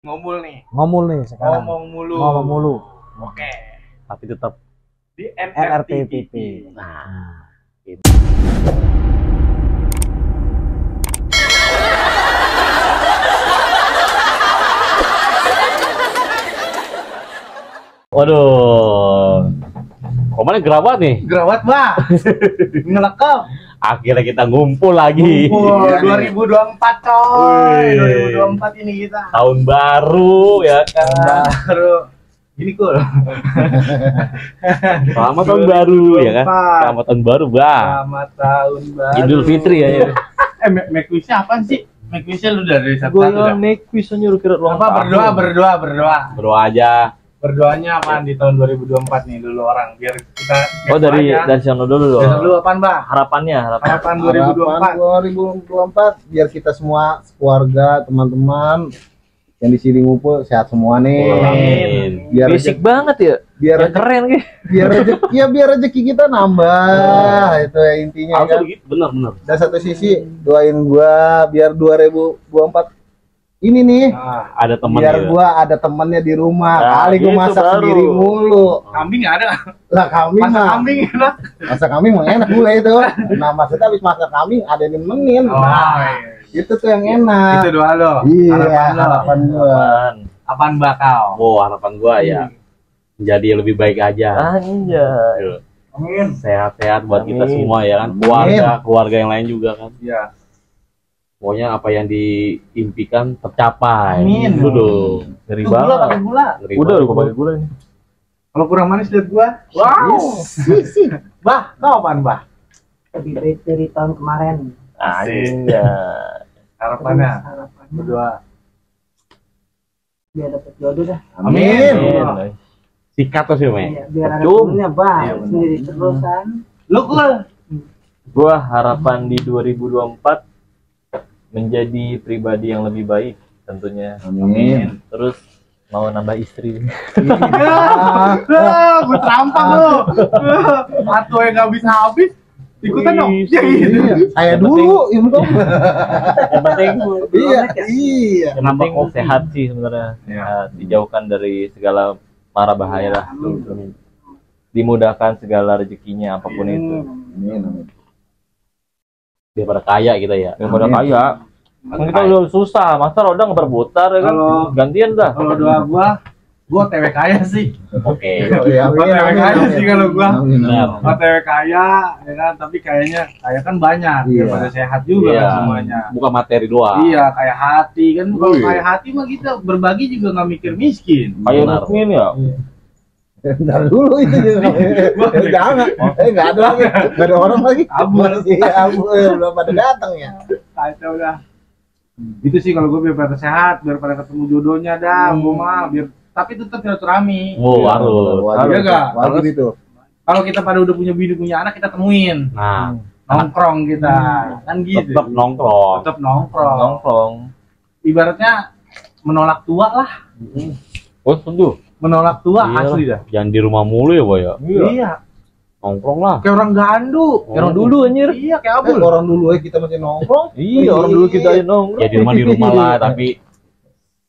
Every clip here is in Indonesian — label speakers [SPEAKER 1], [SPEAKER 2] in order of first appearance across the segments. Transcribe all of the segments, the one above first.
[SPEAKER 1] Ngomul nih sekarang. Ngomong mulu.
[SPEAKER 2] Oke.
[SPEAKER 3] Tapi tetap
[SPEAKER 2] Di
[SPEAKER 1] NRTTP.
[SPEAKER 3] nah gitu. Waduh, komannya gerawat nih.
[SPEAKER 2] Gerawat, Bang. Ngelekep.
[SPEAKER 3] Akhirnya kita ngumpul lagi.
[SPEAKER 2] Ngumpul 2024 coy. 2024 ini kita.
[SPEAKER 3] Tahun baru ya kan.
[SPEAKER 2] Baru. Gini cool.
[SPEAKER 3] Selamat tahun baru ya kan.
[SPEAKER 2] 2024.
[SPEAKER 3] Selamat tahun baru, Bang.
[SPEAKER 2] Selamat tahun baru.
[SPEAKER 3] Idul Fitri ya.
[SPEAKER 2] Make wish-nya apaan sih? Make wish-nya lu dari
[SPEAKER 3] Gue
[SPEAKER 2] satu-satu dah.
[SPEAKER 3] make wish aja kira ulang
[SPEAKER 2] Apa
[SPEAKER 3] tahun.
[SPEAKER 2] berdoa.
[SPEAKER 3] Berdoa aja.
[SPEAKER 2] Berdoanya apaan di tahun 2024 nih dulu orang biar kita
[SPEAKER 3] Oh dari sana dulu
[SPEAKER 2] dari
[SPEAKER 3] dong.
[SPEAKER 2] dulu apaan, Bang?
[SPEAKER 3] Harapan
[SPEAKER 2] Harapan
[SPEAKER 1] 2024 biar kita semua keluarga, teman-teman yang di sini ngumpul sehat semua nih.
[SPEAKER 3] Amin.
[SPEAKER 1] Biar
[SPEAKER 3] Basic banget ya.
[SPEAKER 1] biar
[SPEAKER 3] Keren kayak.
[SPEAKER 1] biar rezeki kita nambah. Itu ya intinya
[SPEAKER 3] Harusnya
[SPEAKER 1] kan.
[SPEAKER 3] begitu, benar.
[SPEAKER 1] Dan satu sisi doain gua biar 2024 ini nih
[SPEAKER 3] Ada teman
[SPEAKER 1] biar
[SPEAKER 3] ya.
[SPEAKER 1] gua ada temennya di rumah.
[SPEAKER 3] Nah,
[SPEAKER 1] Kali gua
[SPEAKER 3] gitu
[SPEAKER 1] masak
[SPEAKER 3] baru.
[SPEAKER 1] sendiri mulu.
[SPEAKER 2] kambing ada nggak?
[SPEAKER 1] Lah kambing
[SPEAKER 2] Masak
[SPEAKER 1] mah.
[SPEAKER 2] kambing enak.
[SPEAKER 1] Masak kambing mah enak gue itu. Nah, maksudnya habis masak kambing ada yang nemenin.
[SPEAKER 2] Oh,
[SPEAKER 1] Nah,
[SPEAKER 2] iya.
[SPEAKER 1] itu tuh yang enak.
[SPEAKER 2] Itu doa lo.
[SPEAKER 1] Iya,
[SPEAKER 2] Harapan lo.
[SPEAKER 1] harapan gua.
[SPEAKER 3] Harapan.
[SPEAKER 2] Apaan bakal?
[SPEAKER 3] Wow, harapan gua ya jadi yang lebih baik aja.
[SPEAKER 4] Anjay.
[SPEAKER 2] Amin.
[SPEAKER 3] Sehat-sehat buat kita
[SPEAKER 4] Amin.
[SPEAKER 3] semua ya kan. Keluarga yang lain juga kan.
[SPEAKER 2] Iya.
[SPEAKER 3] Pokoknya apa yang diimpikan tercapai.
[SPEAKER 2] Amin.
[SPEAKER 3] Itu dong.
[SPEAKER 4] Ngeri
[SPEAKER 2] Itu gula
[SPEAKER 4] banget.
[SPEAKER 2] pakai gula.
[SPEAKER 3] Ngeri
[SPEAKER 4] Udah
[SPEAKER 3] banget.
[SPEAKER 4] lu pakai gula nih.
[SPEAKER 2] Kalau kurang manis lihat gua. Wow. Bah, kau apaan, Bah?
[SPEAKER 5] Lebih baik dari tahun kemarin.
[SPEAKER 4] Anjay.
[SPEAKER 2] Harapannya
[SPEAKER 5] Harapan
[SPEAKER 2] berdoa.
[SPEAKER 5] biar dapat jodoh dah.
[SPEAKER 2] Amin.
[SPEAKER 4] Amin.
[SPEAKER 3] Sikat tuh sih, Mei.
[SPEAKER 5] Iya, biar ada
[SPEAKER 3] Cum.
[SPEAKER 5] temennya bah
[SPEAKER 2] Iya, benar.
[SPEAKER 5] sendiri terusan.
[SPEAKER 2] Lu cool.
[SPEAKER 4] Gua harapan di 2024 menjadi pribadi yang lebih baik tentunya.
[SPEAKER 1] Amin.
[SPEAKER 4] Terus mau nambah istri.
[SPEAKER 2] Gue terampang lu. Atau yang nggak bisa habis. Ikutan dong. Ya gitu.
[SPEAKER 1] Iya, saya dulu yang dong.
[SPEAKER 4] Yang penting
[SPEAKER 1] Iya, iya.
[SPEAKER 4] yang penting sehat sih sebenarnya.
[SPEAKER 2] Iya.
[SPEAKER 4] Dijauhkan dari segala mara bahaya lah. Dimudahkan segala rezekinya apapun itu.
[SPEAKER 1] Amin, amin.
[SPEAKER 3] Biar pada kaya kita ya.
[SPEAKER 4] Yang udah kaya. Kan kita udah susah, masa roda nggak berputar ya kan?
[SPEAKER 2] Kalau-
[SPEAKER 4] Gantian dah.
[SPEAKER 2] Kalau doa gua TW kaya sih.
[SPEAKER 3] Oke.
[SPEAKER 1] Iya,
[SPEAKER 2] Gua TW kaya sih kalau gua.
[SPEAKER 1] Amin,
[SPEAKER 3] Benar.
[SPEAKER 1] amin.
[SPEAKER 2] Gua TW kaya, ya kan. Tapi kayaknya kaya kan banyak.
[SPEAKER 1] Iya.
[SPEAKER 2] Daripada sehat juga
[SPEAKER 3] Iya.
[SPEAKER 2] kan semuanya.
[SPEAKER 3] Bukan materi doang.
[SPEAKER 2] Iya, kayak hati kan. Kalau
[SPEAKER 3] Iya.
[SPEAKER 2] kayak hati mah kita berbagi juga nggak mikir miskin.
[SPEAKER 4] Kayak
[SPEAKER 3] Benar.
[SPEAKER 4] Mukmin ya.
[SPEAKER 1] Bentar dulu itu. Jangan. Enggak ada lagi. Enggak ada orang lagi.
[SPEAKER 2] Abur.
[SPEAKER 1] Iya, abur. Belum pada datang ya.
[SPEAKER 2] Kacau dah. Itu sih kalau gue biar pada sehat, biar pada ketemu jodohnya dah, gue mah biar tapi tetap silaturahmi.
[SPEAKER 3] Oh, harus.
[SPEAKER 1] Wajib,
[SPEAKER 2] Iya nggak?
[SPEAKER 1] wajib itu.
[SPEAKER 2] Kalau kita pada udah punya bini punya anak kita temuin,
[SPEAKER 3] Nah,
[SPEAKER 2] nongkrong kita, kan gitu.
[SPEAKER 3] tetap nongkrong.
[SPEAKER 2] Tetap nongkrong.
[SPEAKER 4] Nongkrong.
[SPEAKER 2] Ibaratnya menolak tua lah,
[SPEAKER 3] Oh, setuju.
[SPEAKER 2] menolak tua
[SPEAKER 3] Iya
[SPEAKER 2] asli
[SPEAKER 3] lah.
[SPEAKER 2] dah.
[SPEAKER 3] Jangan di rumah mulu ya, Boy ya.
[SPEAKER 2] Iya.
[SPEAKER 3] Nongkrong lah.
[SPEAKER 2] Kayak orang gandu.
[SPEAKER 3] Kayak orang dulu,
[SPEAKER 4] anjir.
[SPEAKER 2] Iya kayak abul.
[SPEAKER 1] Orang dulu kita masih nongkrong.
[SPEAKER 4] Iya, orang dulu kita aja nongkrong.
[SPEAKER 3] Ya di rumah lah, tapi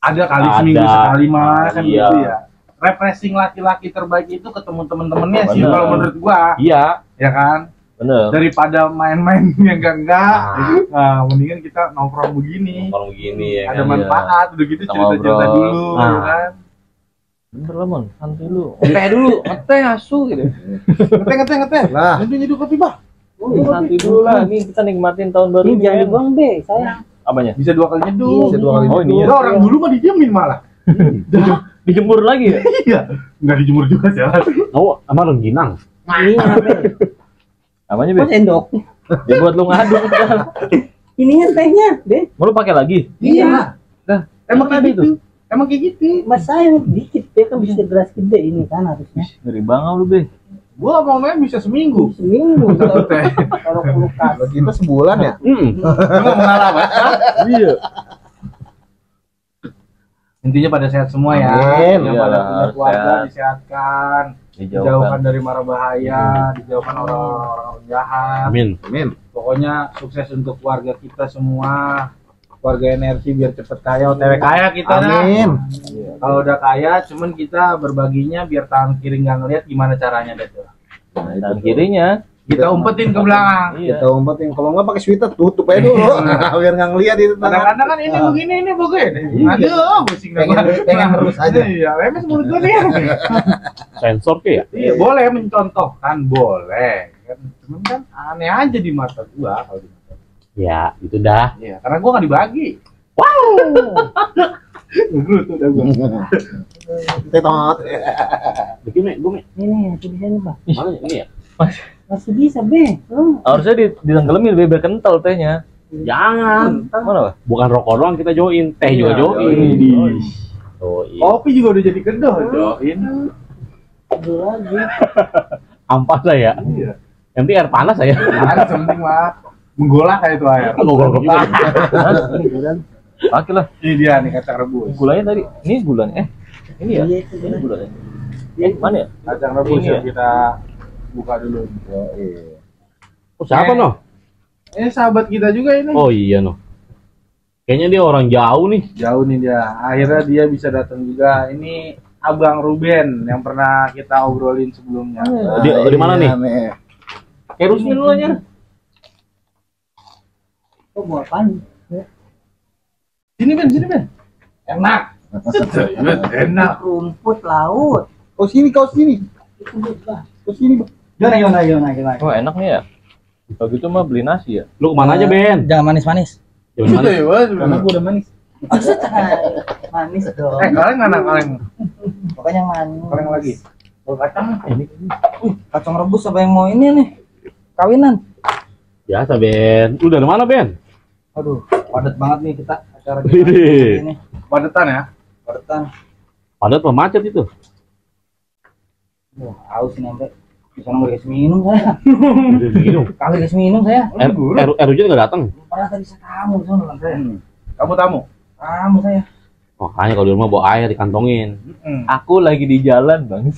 [SPEAKER 2] Ada kali
[SPEAKER 3] Ada.
[SPEAKER 2] seminggu sekali mah kan
[SPEAKER 3] Iya.
[SPEAKER 2] gitu ya. Refreshing laki-laki terbaik itu ketemu temen-temennya sih
[SPEAKER 4] Bener.
[SPEAKER 2] kalau menurut gua,
[SPEAKER 3] iya.
[SPEAKER 2] ya kan.
[SPEAKER 4] Bener.
[SPEAKER 2] Daripada main-main yang enggak,
[SPEAKER 3] Nah.
[SPEAKER 2] mendingan kita nongkrong begini.
[SPEAKER 3] Nongkrong begini ya.
[SPEAKER 2] Ada
[SPEAKER 3] kan.
[SPEAKER 2] manfaat, udah gitu
[SPEAKER 4] Kita
[SPEAKER 2] cerita-cerita
[SPEAKER 4] ngobrol.
[SPEAKER 2] dulu,
[SPEAKER 3] Nah.
[SPEAKER 2] ya kan.
[SPEAKER 4] Bener lah, Mon. Santai lu.
[SPEAKER 3] Ngeteh dulu, ngeteh asu gitu.
[SPEAKER 2] Ngeteh.
[SPEAKER 1] Lah,
[SPEAKER 2] Nyeduh kopi, Bah.
[SPEAKER 4] Santai dulu lah. Nih kita nikmatin tahun baru.
[SPEAKER 5] Ini jangan dibuang be, saya.
[SPEAKER 4] Apanya?
[SPEAKER 2] Bisa 2 kali nyeduh.
[SPEAKER 1] bisa 2 kali.
[SPEAKER 4] Oh, ini ya.
[SPEAKER 2] Udah orang dulu mah dijamin malah.
[SPEAKER 4] Dijemur lagi ya?
[SPEAKER 2] Iya. Enggak dijemur juga sih.
[SPEAKER 3] Oh, sama rengginang.
[SPEAKER 5] Ini apa?
[SPEAKER 4] Apanya,
[SPEAKER 5] Kok
[SPEAKER 4] Be?
[SPEAKER 5] sendok?
[SPEAKER 4] Ya buat lu ngaduk.
[SPEAKER 5] Ininya tehnya, be.
[SPEAKER 4] Mau lu pakai lagi?
[SPEAKER 2] Iya.
[SPEAKER 4] Dah.
[SPEAKER 2] Emang kayak gitu. Emang kayak gitu.
[SPEAKER 5] Mas saya dikit, be kan bisa gelas gede ini kan harusnya.
[SPEAKER 4] Ngeri banget lu, Be.
[SPEAKER 2] Gua mau main bisa seminggu.
[SPEAKER 5] Seminggu
[SPEAKER 2] Satu teh.
[SPEAKER 5] kalau kulkas.
[SPEAKER 1] kalau kita sebulan ya.
[SPEAKER 2] Lu mau mengalah, Bah?
[SPEAKER 4] Iya.
[SPEAKER 2] Intinya pada sehat semua ya.
[SPEAKER 1] Amin.
[SPEAKER 2] Yang pada
[SPEAKER 4] Iyalah,
[SPEAKER 2] punya
[SPEAKER 4] harus
[SPEAKER 2] keluarga
[SPEAKER 4] sehat.
[SPEAKER 2] disehatkan, dijauhkan dari mara bahaya, dijauhkan orang-orang jahat.
[SPEAKER 3] Amin.
[SPEAKER 1] Amin.
[SPEAKER 2] Pokoknya sukses untuk keluarga kita semua. keluarga energi biar cepet kaya, OTW kaya kita dah.
[SPEAKER 1] Amin.
[SPEAKER 2] Kalau udah kaya, cuman kita berbaginya biar tangan kiri nggak ngeliat gimana caranya deh tuh.
[SPEAKER 4] Dan kirinya
[SPEAKER 2] Kita umpetin ke belakang.
[SPEAKER 1] Kita umpetin, kalau nggak pakai sweater tutup aja dulu, biar nggak ngeliat itu.
[SPEAKER 2] Kadang-kadang kan ini begini, ini begini. Aduh, pusing dah gua.
[SPEAKER 1] Pengen terus aja.
[SPEAKER 2] Iya, lemes mulut gua nih.
[SPEAKER 3] Sensor ke ya?
[SPEAKER 2] Iya, boleh mencontohkan, boleh. Cuman kan aneh aja di mata gua kalau di mata.
[SPEAKER 3] Ya, itu dah.
[SPEAKER 2] Iya, karena gua nggak dibagi. Wow. Gelut udah gua.
[SPEAKER 1] Tetot.
[SPEAKER 3] Begini, gue
[SPEAKER 5] Ini masih bisa nih, Bang.
[SPEAKER 3] mana ini ya?
[SPEAKER 5] Masih bisa, Be. Lu
[SPEAKER 4] harusnya ditenggelamin biar kental tehnya.
[SPEAKER 3] Jangan.
[SPEAKER 4] Mana, Pak?
[SPEAKER 3] Bukan rokok doang kita join, teh juga
[SPEAKER 2] Iya,
[SPEAKER 3] join.
[SPEAKER 2] join.
[SPEAKER 3] Oh iya.
[SPEAKER 2] Kopi juga udah jadi kedoh, join.
[SPEAKER 5] dulu lagi.
[SPEAKER 3] Ampas saya.
[SPEAKER 2] Iya.
[SPEAKER 3] Nanti air panas saya.
[SPEAKER 2] Ada penting mah menggolak kayak itu air.
[SPEAKER 3] Gogol juga.
[SPEAKER 4] Pakai lah.
[SPEAKER 2] Ini dia nih kacang rebus.
[SPEAKER 4] Gulanya tadi. Ini gulanya. Ini ya?
[SPEAKER 5] Iya, itu
[SPEAKER 4] Ini
[SPEAKER 5] benar.
[SPEAKER 4] gulanya. Mana ya?
[SPEAKER 2] Kacang rebus
[SPEAKER 4] Ini
[SPEAKER 2] yang
[SPEAKER 4] ya?
[SPEAKER 2] kita buka dulu.
[SPEAKER 3] Oh, siapa noh?
[SPEAKER 2] Ini sahabat kita juga ini.
[SPEAKER 3] Oh iya noh. Kayaknya dia orang jauh nih.
[SPEAKER 2] Jauh nih dia. Akhirnya dia bisa datang juga. Ini Abang Ruben yang pernah kita obrolin sebelumnya.
[SPEAKER 3] Di mana nih?
[SPEAKER 4] Kayak Rusmin dulu aja.
[SPEAKER 5] Kok buat apaan?
[SPEAKER 2] Sini Ben. Enak. Enak.
[SPEAKER 5] Rumput laut.
[SPEAKER 1] Kau sini. Kau sini. Gimana.
[SPEAKER 4] Oh, enak nih ya. Kalau gitu mah beli nasi ya.
[SPEAKER 3] Lu kemana aja Ben?
[SPEAKER 5] Jangan manis-manis.
[SPEAKER 3] Jangan mana?
[SPEAKER 1] Karena gua udah manis.
[SPEAKER 5] Manis dong.
[SPEAKER 2] Kaleng mana kaleng?
[SPEAKER 5] Pokoknya manis.
[SPEAKER 2] Kaleng lagi. Oh, kacang.
[SPEAKER 5] Kacang rebus apa yang mau ini nih? Kawinan.
[SPEAKER 3] Biasa Ben. Lu dari mana Ben?
[SPEAKER 5] Aduh, padat banget nih kita acara
[SPEAKER 3] Widih.
[SPEAKER 5] ini.
[SPEAKER 2] Padetan ya?
[SPEAKER 5] Padetan.
[SPEAKER 3] Padat pemacet itu.
[SPEAKER 5] Wah, haus nih sampai di sana nggak dikasih minum saya.
[SPEAKER 3] Minum.
[SPEAKER 5] Kagak dikasih minum saya.
[SPEAKER 3] Hujan nggak datang.
[SPEAKER 5] Pernah tadi saya tamu di sana saya.
[SPEAKER 2] Kamu tamu?
[SPEAKER 5] Tamu saya.
[SPEAKER 3] Makanya kalau di rumah bawa air dikantongin.
[SPEAKER 4] Aku lagi di jalan, Bang.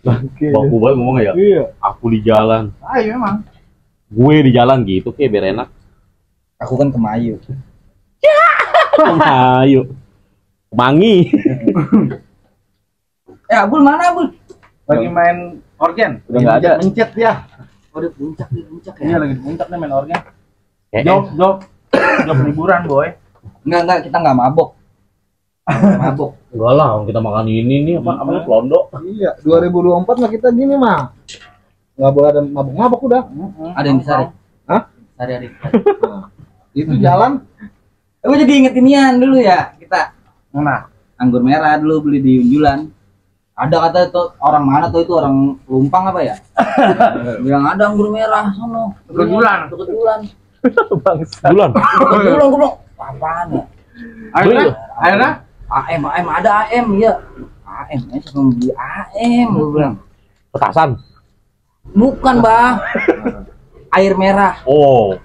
[SPEAKER 3] Bawa gue ngomong ya.
[SPEAKER 4] Iya.
[SPEAKER 3] Aku di jalan.
[SPEAKER 2] Ayo memang.
[SPEAKER 3] Gue di jalan gitu kayak biar enak.
[SPEAKER 5] Aku kan kemayu.
[SPEAKER 3] Ayo. Mangi.
[SPEAKER 5] Abul mana Abul?
[SPEAKER 2] Lagi main organ.
[SPEAKER 4] Udah nggak ada.
[SPEAKER 2] Mencet dia.
[SPEAKER 5] Oh, di puncak ya.
[SPEAKER 2] Iya lagi di puncak nih main organ.
[SPEAKER 3] Kayak
[SPEAKER 2] Job liburan boy.
[SPEAKER 5] Enggak, kita enggak mabok. Mabok.
[SPEAKER 3] enggak lah, kita makan ini nih apa londo.
[SPEAKER 1] Iya, 2024 mah kita gini mah. Nggak boleh ada mabuk-mabuk udah.
[SPEAKER 5] Ada yang bisa.
[SPEAKER 1] Hah?
[SPEAKER 5] Hari-hari.
[SPEAKER 1] Itu jalan.
[SPEAKER 5] Aku jadi inget inian dulu ya, kita
[SPEAKER 2] Mana?
[SPEAKER 5] anggur merah dulu beli di Unjulan. Ada kata itu orang mana tuh, itu orang Lumpang apa ya? Bilang ada anggur merah sono.
[SPEAKER 2] Kejulan.
[SPEAKER 5] Kejulan.
[SPEAKER 4] Bangsa.
[SPEAKER 3] Bulan.
[SPEAKER 5] Kejulan gue bilang, apaan ya?
[SPEAKER 2] Akhirnya?
[SPEAKER 5] AM ada AM ya. AM, saya mau beli AM gue bilang.
[SPEAKER 3] Petasan.
[SPEAKER 5] Bukan, Bang. Air merah.
[SPEAKER 3] Oh.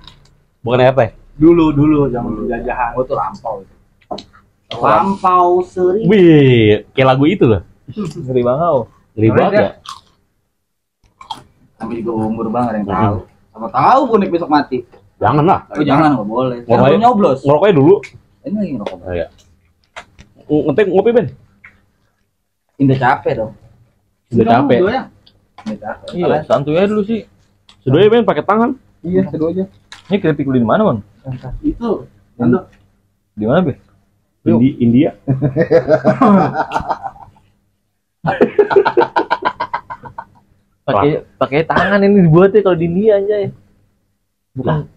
[SPEAKER 3] Bukan air teh.
[SPEAKER 2] Dulu zaman penjajahan.
[SPEAKER 5] Oh, itu lampau itu. Lampau seri.
[SPEAKER 3] Wih, kayak lagu itu loh.
[SPEAKER 4] Ngeri banget.
[SPEAKER 3] Ngeri banget ya.
[SPEAKER 5] Sampai juga umur Bang, ada yang tahu. Sama tahu bonek besok mati.
[SPEAKER 3] Jangan lah.
[SPEAKER 5] Oh, jangan, enggak boleh.
[SPEAKER 3] Ngapain?
[SPEAKER 5] Jangan nyoblos.
[SPEAKER 3] Ngerokoknya dulu.
[SPEAKER 5] Ini lagi ngerokok.
[SPEAKER 3] Oh, iya. Ngetik ngopi Ben.
[SPEAKER 5] Udah capek dong.
[SPEAKER 3] Udah capek.
[SPEAKER 5] Udah capek.
[SPEAKER 4] Iya, santuy aja dulu sih.
[SPEAKER 3] Sudah ya Ben pakai tangan.
[SPEAKER 1] Iya, kedua aja.
[SPEAKER 4] Ini keripik beli di mana, Bang?
[SPEAKER 2] Itu.
[SPEAKER 4] Di mana, Be?
[SPEAKER 3] India.
[SPEAKER 4] Pakai tangan ini dibuatnya kalau di India aja ya. Bukan.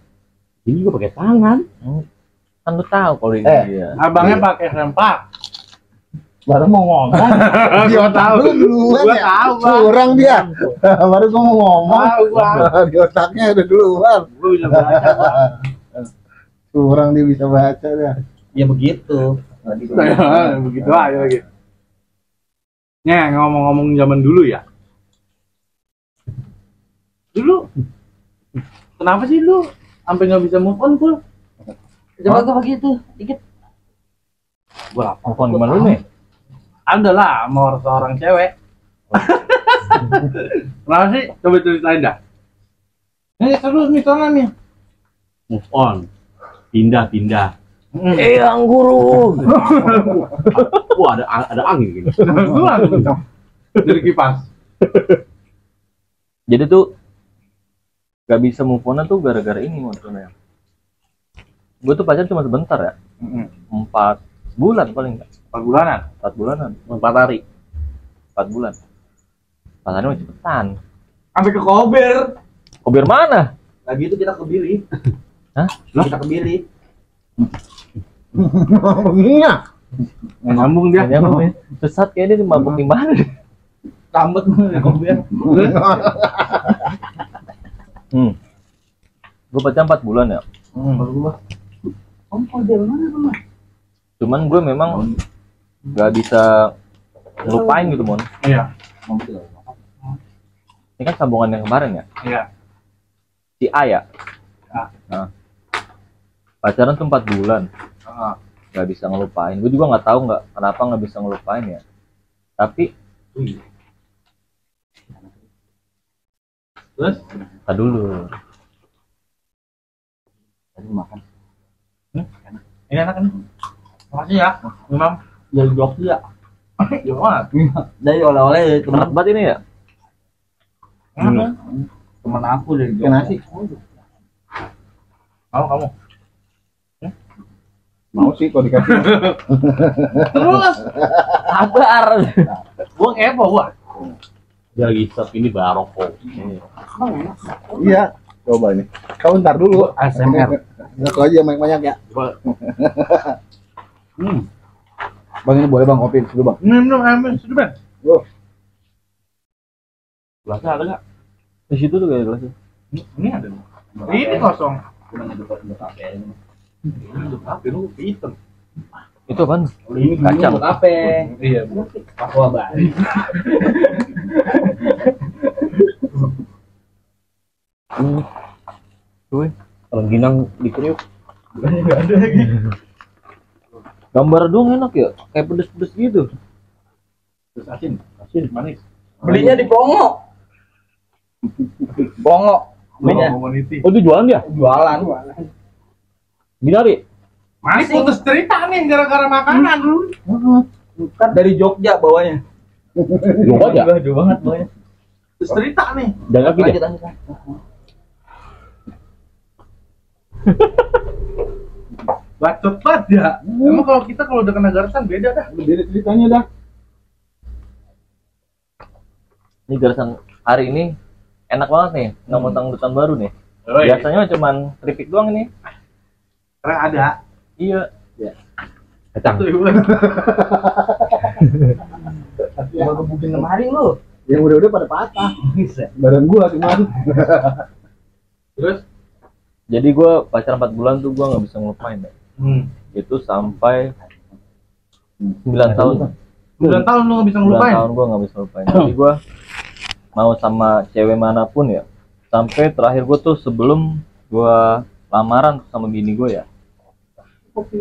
[SPEAKER 3] Ini juga pakai tangan.
[SPEAKER 4] Kan lu tahu kalau di India.
[SPEAKER 2] Abangnya pakai sempak.
[SPEAKER 1] Baru mau ngomong.
[SPEAKER 2] Gua tahu.
[SPEAKER 1] Duluan
[SPEAKER 2] Gua
[SPEAKER 1] ya.
[SPEAKER 2] tahu, Bang.
[SPEAKER 1] Kurang dia. Baru gua mau ngomong.
[SPEAKER 2] Tahu, Bang.
[SPEAKER 1] Di otaknya udah duluan.
[SPEAKER 2] Gua bisa baca, Bang.
[SPEAKER 1] Kurang dia bisa baca dia.
[SPEAKER 5] Ya begitu.
[SPEAKER 2] Begitu aja lagi. Nih, ngomong-ngomong zaman dulu ya. Dulu kenapa sih lu sampai nggak bisa move on, Pul?
[SPEAKER 5] Coba gua begitu, dikit.
[SPEAKER 2] Gua lapar.
[SPEAKER 4] Telepon gimana lu nih?
[SPEAKER 2] Ada lah sama seorang cewek. Kenapa sih? Coba ceritain dah. Ini seru nih soalnya nih.
[SPEAKER 3] Move on. pindah.
[SPEAKER 4] Eyang guru.
[SPEAKER 3] Wah, ada angin gitu.
[SPEAKER 2] Dari kipas.
[SPEAKER 4] Jadi tuh gak bisa move on tuh gara-gara ini maksudnya. Gue tuh pacaran cuma sebentar ya. 4 bulan paling enggak.
[SPEAKER 2] 4 bulanan.
[SPEAKER 4] 4 bulanan.
[SPEAKER 3] 4 hari.
[SPEAKER 4] 4 bulan. Pasannya mah cepetan.
[SPEAKER 2] Sampai ke Kober.
[SPEAKER 4] Kober mana?
[SPEAKER 5] Lagi itu kita ke Billy.
[SPEAKER 4] Hah?
[SPEAKER 5] Kita ke Billy.
[SPEAKER 1] Begininya.
[SPEAKER 2] Nggak nyambung dia.
[SPEAKER 4] Kayaknya apa ya? Sesat kayaknya dia mabuk di mana deh.
[SPEAKER 5] Tambet ke Kober.
[SPEAKER 4] Gue pacaran 4 bulan ya.
[SPEAKER 5] Kamu dari mana rumah?
[SPEAKER 4] Cuman gue memang gak bisa ngelupain gitu mon.
[SPEAKER 2] Iya.
[SPEAKER 4] Ini kan sambungan yang kemarin ya.
[SPEAKER 2] Iya.
[SPEAKER 4] Si A ya.
[SPEAKER 2] A.
[SPEAKER 4] Nah, pacaran tuh 4 bulan. Gak bisa ngelupain. Gue juga nggak tahu kenapa nggak bisa ngelupain ya. Tapi
[SPEAKER 2] Terus?
[SPEAKER 4] tak dulu.
[SPEAKER 5] Tadi makan.
[SPEAKER 2] Ini enak kan? Makasih ya, Imam.
[SPEAKER 5] Dari Jogja.
[SPEAKER 2] Ya banget.
[SPEAKER 5] Dari oleh-oleh
[SPEAKER 4] Enak banget ini ya.
[SPEAKER 5] teman aku dari
[SPEAKER 1] Kayak nasi.
[SPEAKER 2] Mau kamu?
[SPEAKER 1] Mau sih kalau dikasih.
[SPEAKER 2] Terus.
[SPEAKER 4] Sabar.
[SPEAKER 2] Gua kepo gua.
[SPEAKER 3] Dia lagi stop ini barokok.
[SPEAKER 1] Iya. Coba ini. Kau ntar dulu.
[SPEAKER 2] ASMR.
[SPEAKER 1] Aku aja banyak-banyak ya. Bang ini boleh bang kopi dulu bang.
[SPEAKER 2] Minum air sudah Ben.
[SPEAKER 3] Gelasnya ada nggak?
[SPEAKER 4] Di situ tuh kayak gelasnya.
[SPEAKER 2] Ini ada. Ini kosong.
[SPEAKER 3] Tapi lu hitam.
[SPEAKER 4] Itu apaan?
[SPEAKER 5] Ini
[SPEAKER 4] Kacang.
[SPEAKER 5] kafe.
[SPEAKER 2] Iya.
[SPEAKER 5] Aqua Bali.
[SPEAKER 4] Tuh, rengginang dikriuk.
[SPEAKER 2] Enggak ada lagi.
[SPEAKER 4] Gambar doang enak ya, kayak pedes-pedes gitu.
[SPEAKER 2] Terus asin manis.
[SPEAKER 5] Belinya di Pongo. Pongo. Belinya
[SPEAKER 2] Community.
[SPEAKER 4] Oh, itu jualan dia?
[SPEAKER 5] jualan.
[SPEAKER 4] Binari?
[SPEAKER 2] Manis putus cerita nih gara-gara makanan.
[SPEAKER 5] Kan dari Jogja bawanya.
[SPEAKER 4] Jogja?
[SPEAKER 5] Jauh banget bawanya.
[SPEAKER 2] Terus cerita nih.
[SPEAKER 4] Jalan kaki deh?
[SPEAKER 5] Lanjut.
[SPEAKER 2] Bacot banget ya. Emang kalau kita kalau udah kena garisan beda dah.
[SPEAKER 1] Beda ceritanya dah.
[SPEAKER 4] Ini garisan hari ini enak banget nih, ngomong-ngomong baru nih. Biasanya cuman keripik doang ini.
[SPEAKER 2] Karena ada.
[SPEAKER 4] Iya.
[SPEAKER 3] Kacang.
[SPEAKER 5] Gua gebukin lemari lu.
[SPEAKER 1] Yang udah-udah pada patah. Badan gua cuman.
[SPEAKER 2] Terus?
[SPEAKER 4] Jadi gue pacaran 4 bulan tuh gue nggak bisa ngelupain deh. Itu sampai 9 tahun.
[SPEAKER 2] 9 tahun lu nggak bisa
[SPEAKER 4] 9
[SPEAKER 2] ngelupain.
[SPEAKER 4] tahun gue nggak bisa ngelupain. Jadi gue mau sama cewek manapun ya. Sampai terakhir gue tuh sebelum gue lamaran sama bini gue ya.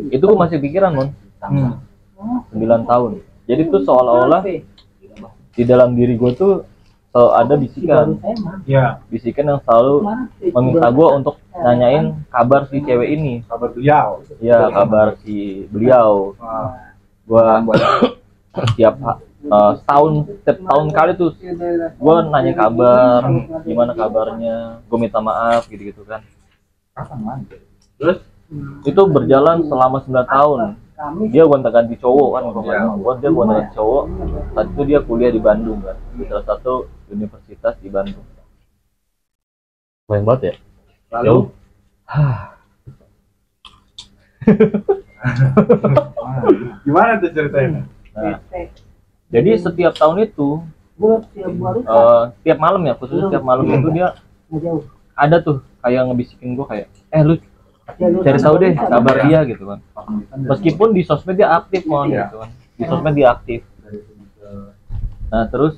[SPEAKER 4] Itu gue masih pikiran mon. 9 tahun. Jadi tuh seolah-olah di dalam diri gue tuh selalu ada bisikan.
[SPEAKER 2] Iya.
[SPEAKER 4] Bisikan yang selalu meminta gue untuk nanyain kabar si cewek ini.
[SPEAKER 2] Kabar beliau.
[SPEAKER 4] Iya, kabar si beliau. Gua setiap setiap tahun kali tuh gua nanya kabar, gimana kabarnya, gua minta maaf gitu-gitu kan. Terus itu berjalan selama 9 tahun. Dia gonta-ganti cowok kan, dia gonta-ganti cowok. Saat itu dia kuliah di Bandung kan, di salah satu universitas di Bandung.
[SPEAKER 3] Banyak banget ya.
[SPEAKER 2] Lalu gimana tuh ceritanya?
[SPEAKER 4] Nah, jadi setiap tahun itu tiap malam ya, khususnya tiap malam itu dia ada tuh kayak ngebisikin gue kayak lu cari tahu deh kabar dia gitu kan. Meskipun di sosmed dia aktif gitu kan, di sosmed dia aktif. Nah terus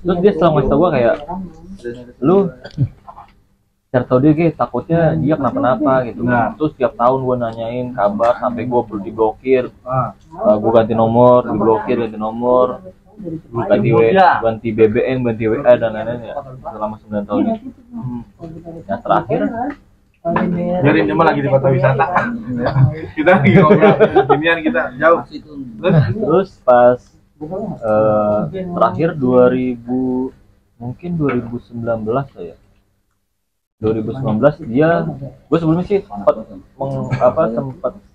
[SPEAKER 4] dia selalu ngasih tau gue kayak lu cari tahu dia kayak takutnya dia kenapa-napa gitu. Terus setiap tahun gue nanyain kabar sampai gue perlu diblokir. Gue ganti nomor, diblokir, ganti nomor, ganti BBM, ganti WA dan lain-lain ya selama 9 tahun itu. Yang terakhir
[SPEAKER 2] Biarin dia mah lagi di kota wisata. Kita lagi ngobrol. Ginian kita jauh.
[SPEAKER 4] Terus pas terakhir 2000 mungkin 2019 saya. 2019 dia, gue sebelumnya sih sempat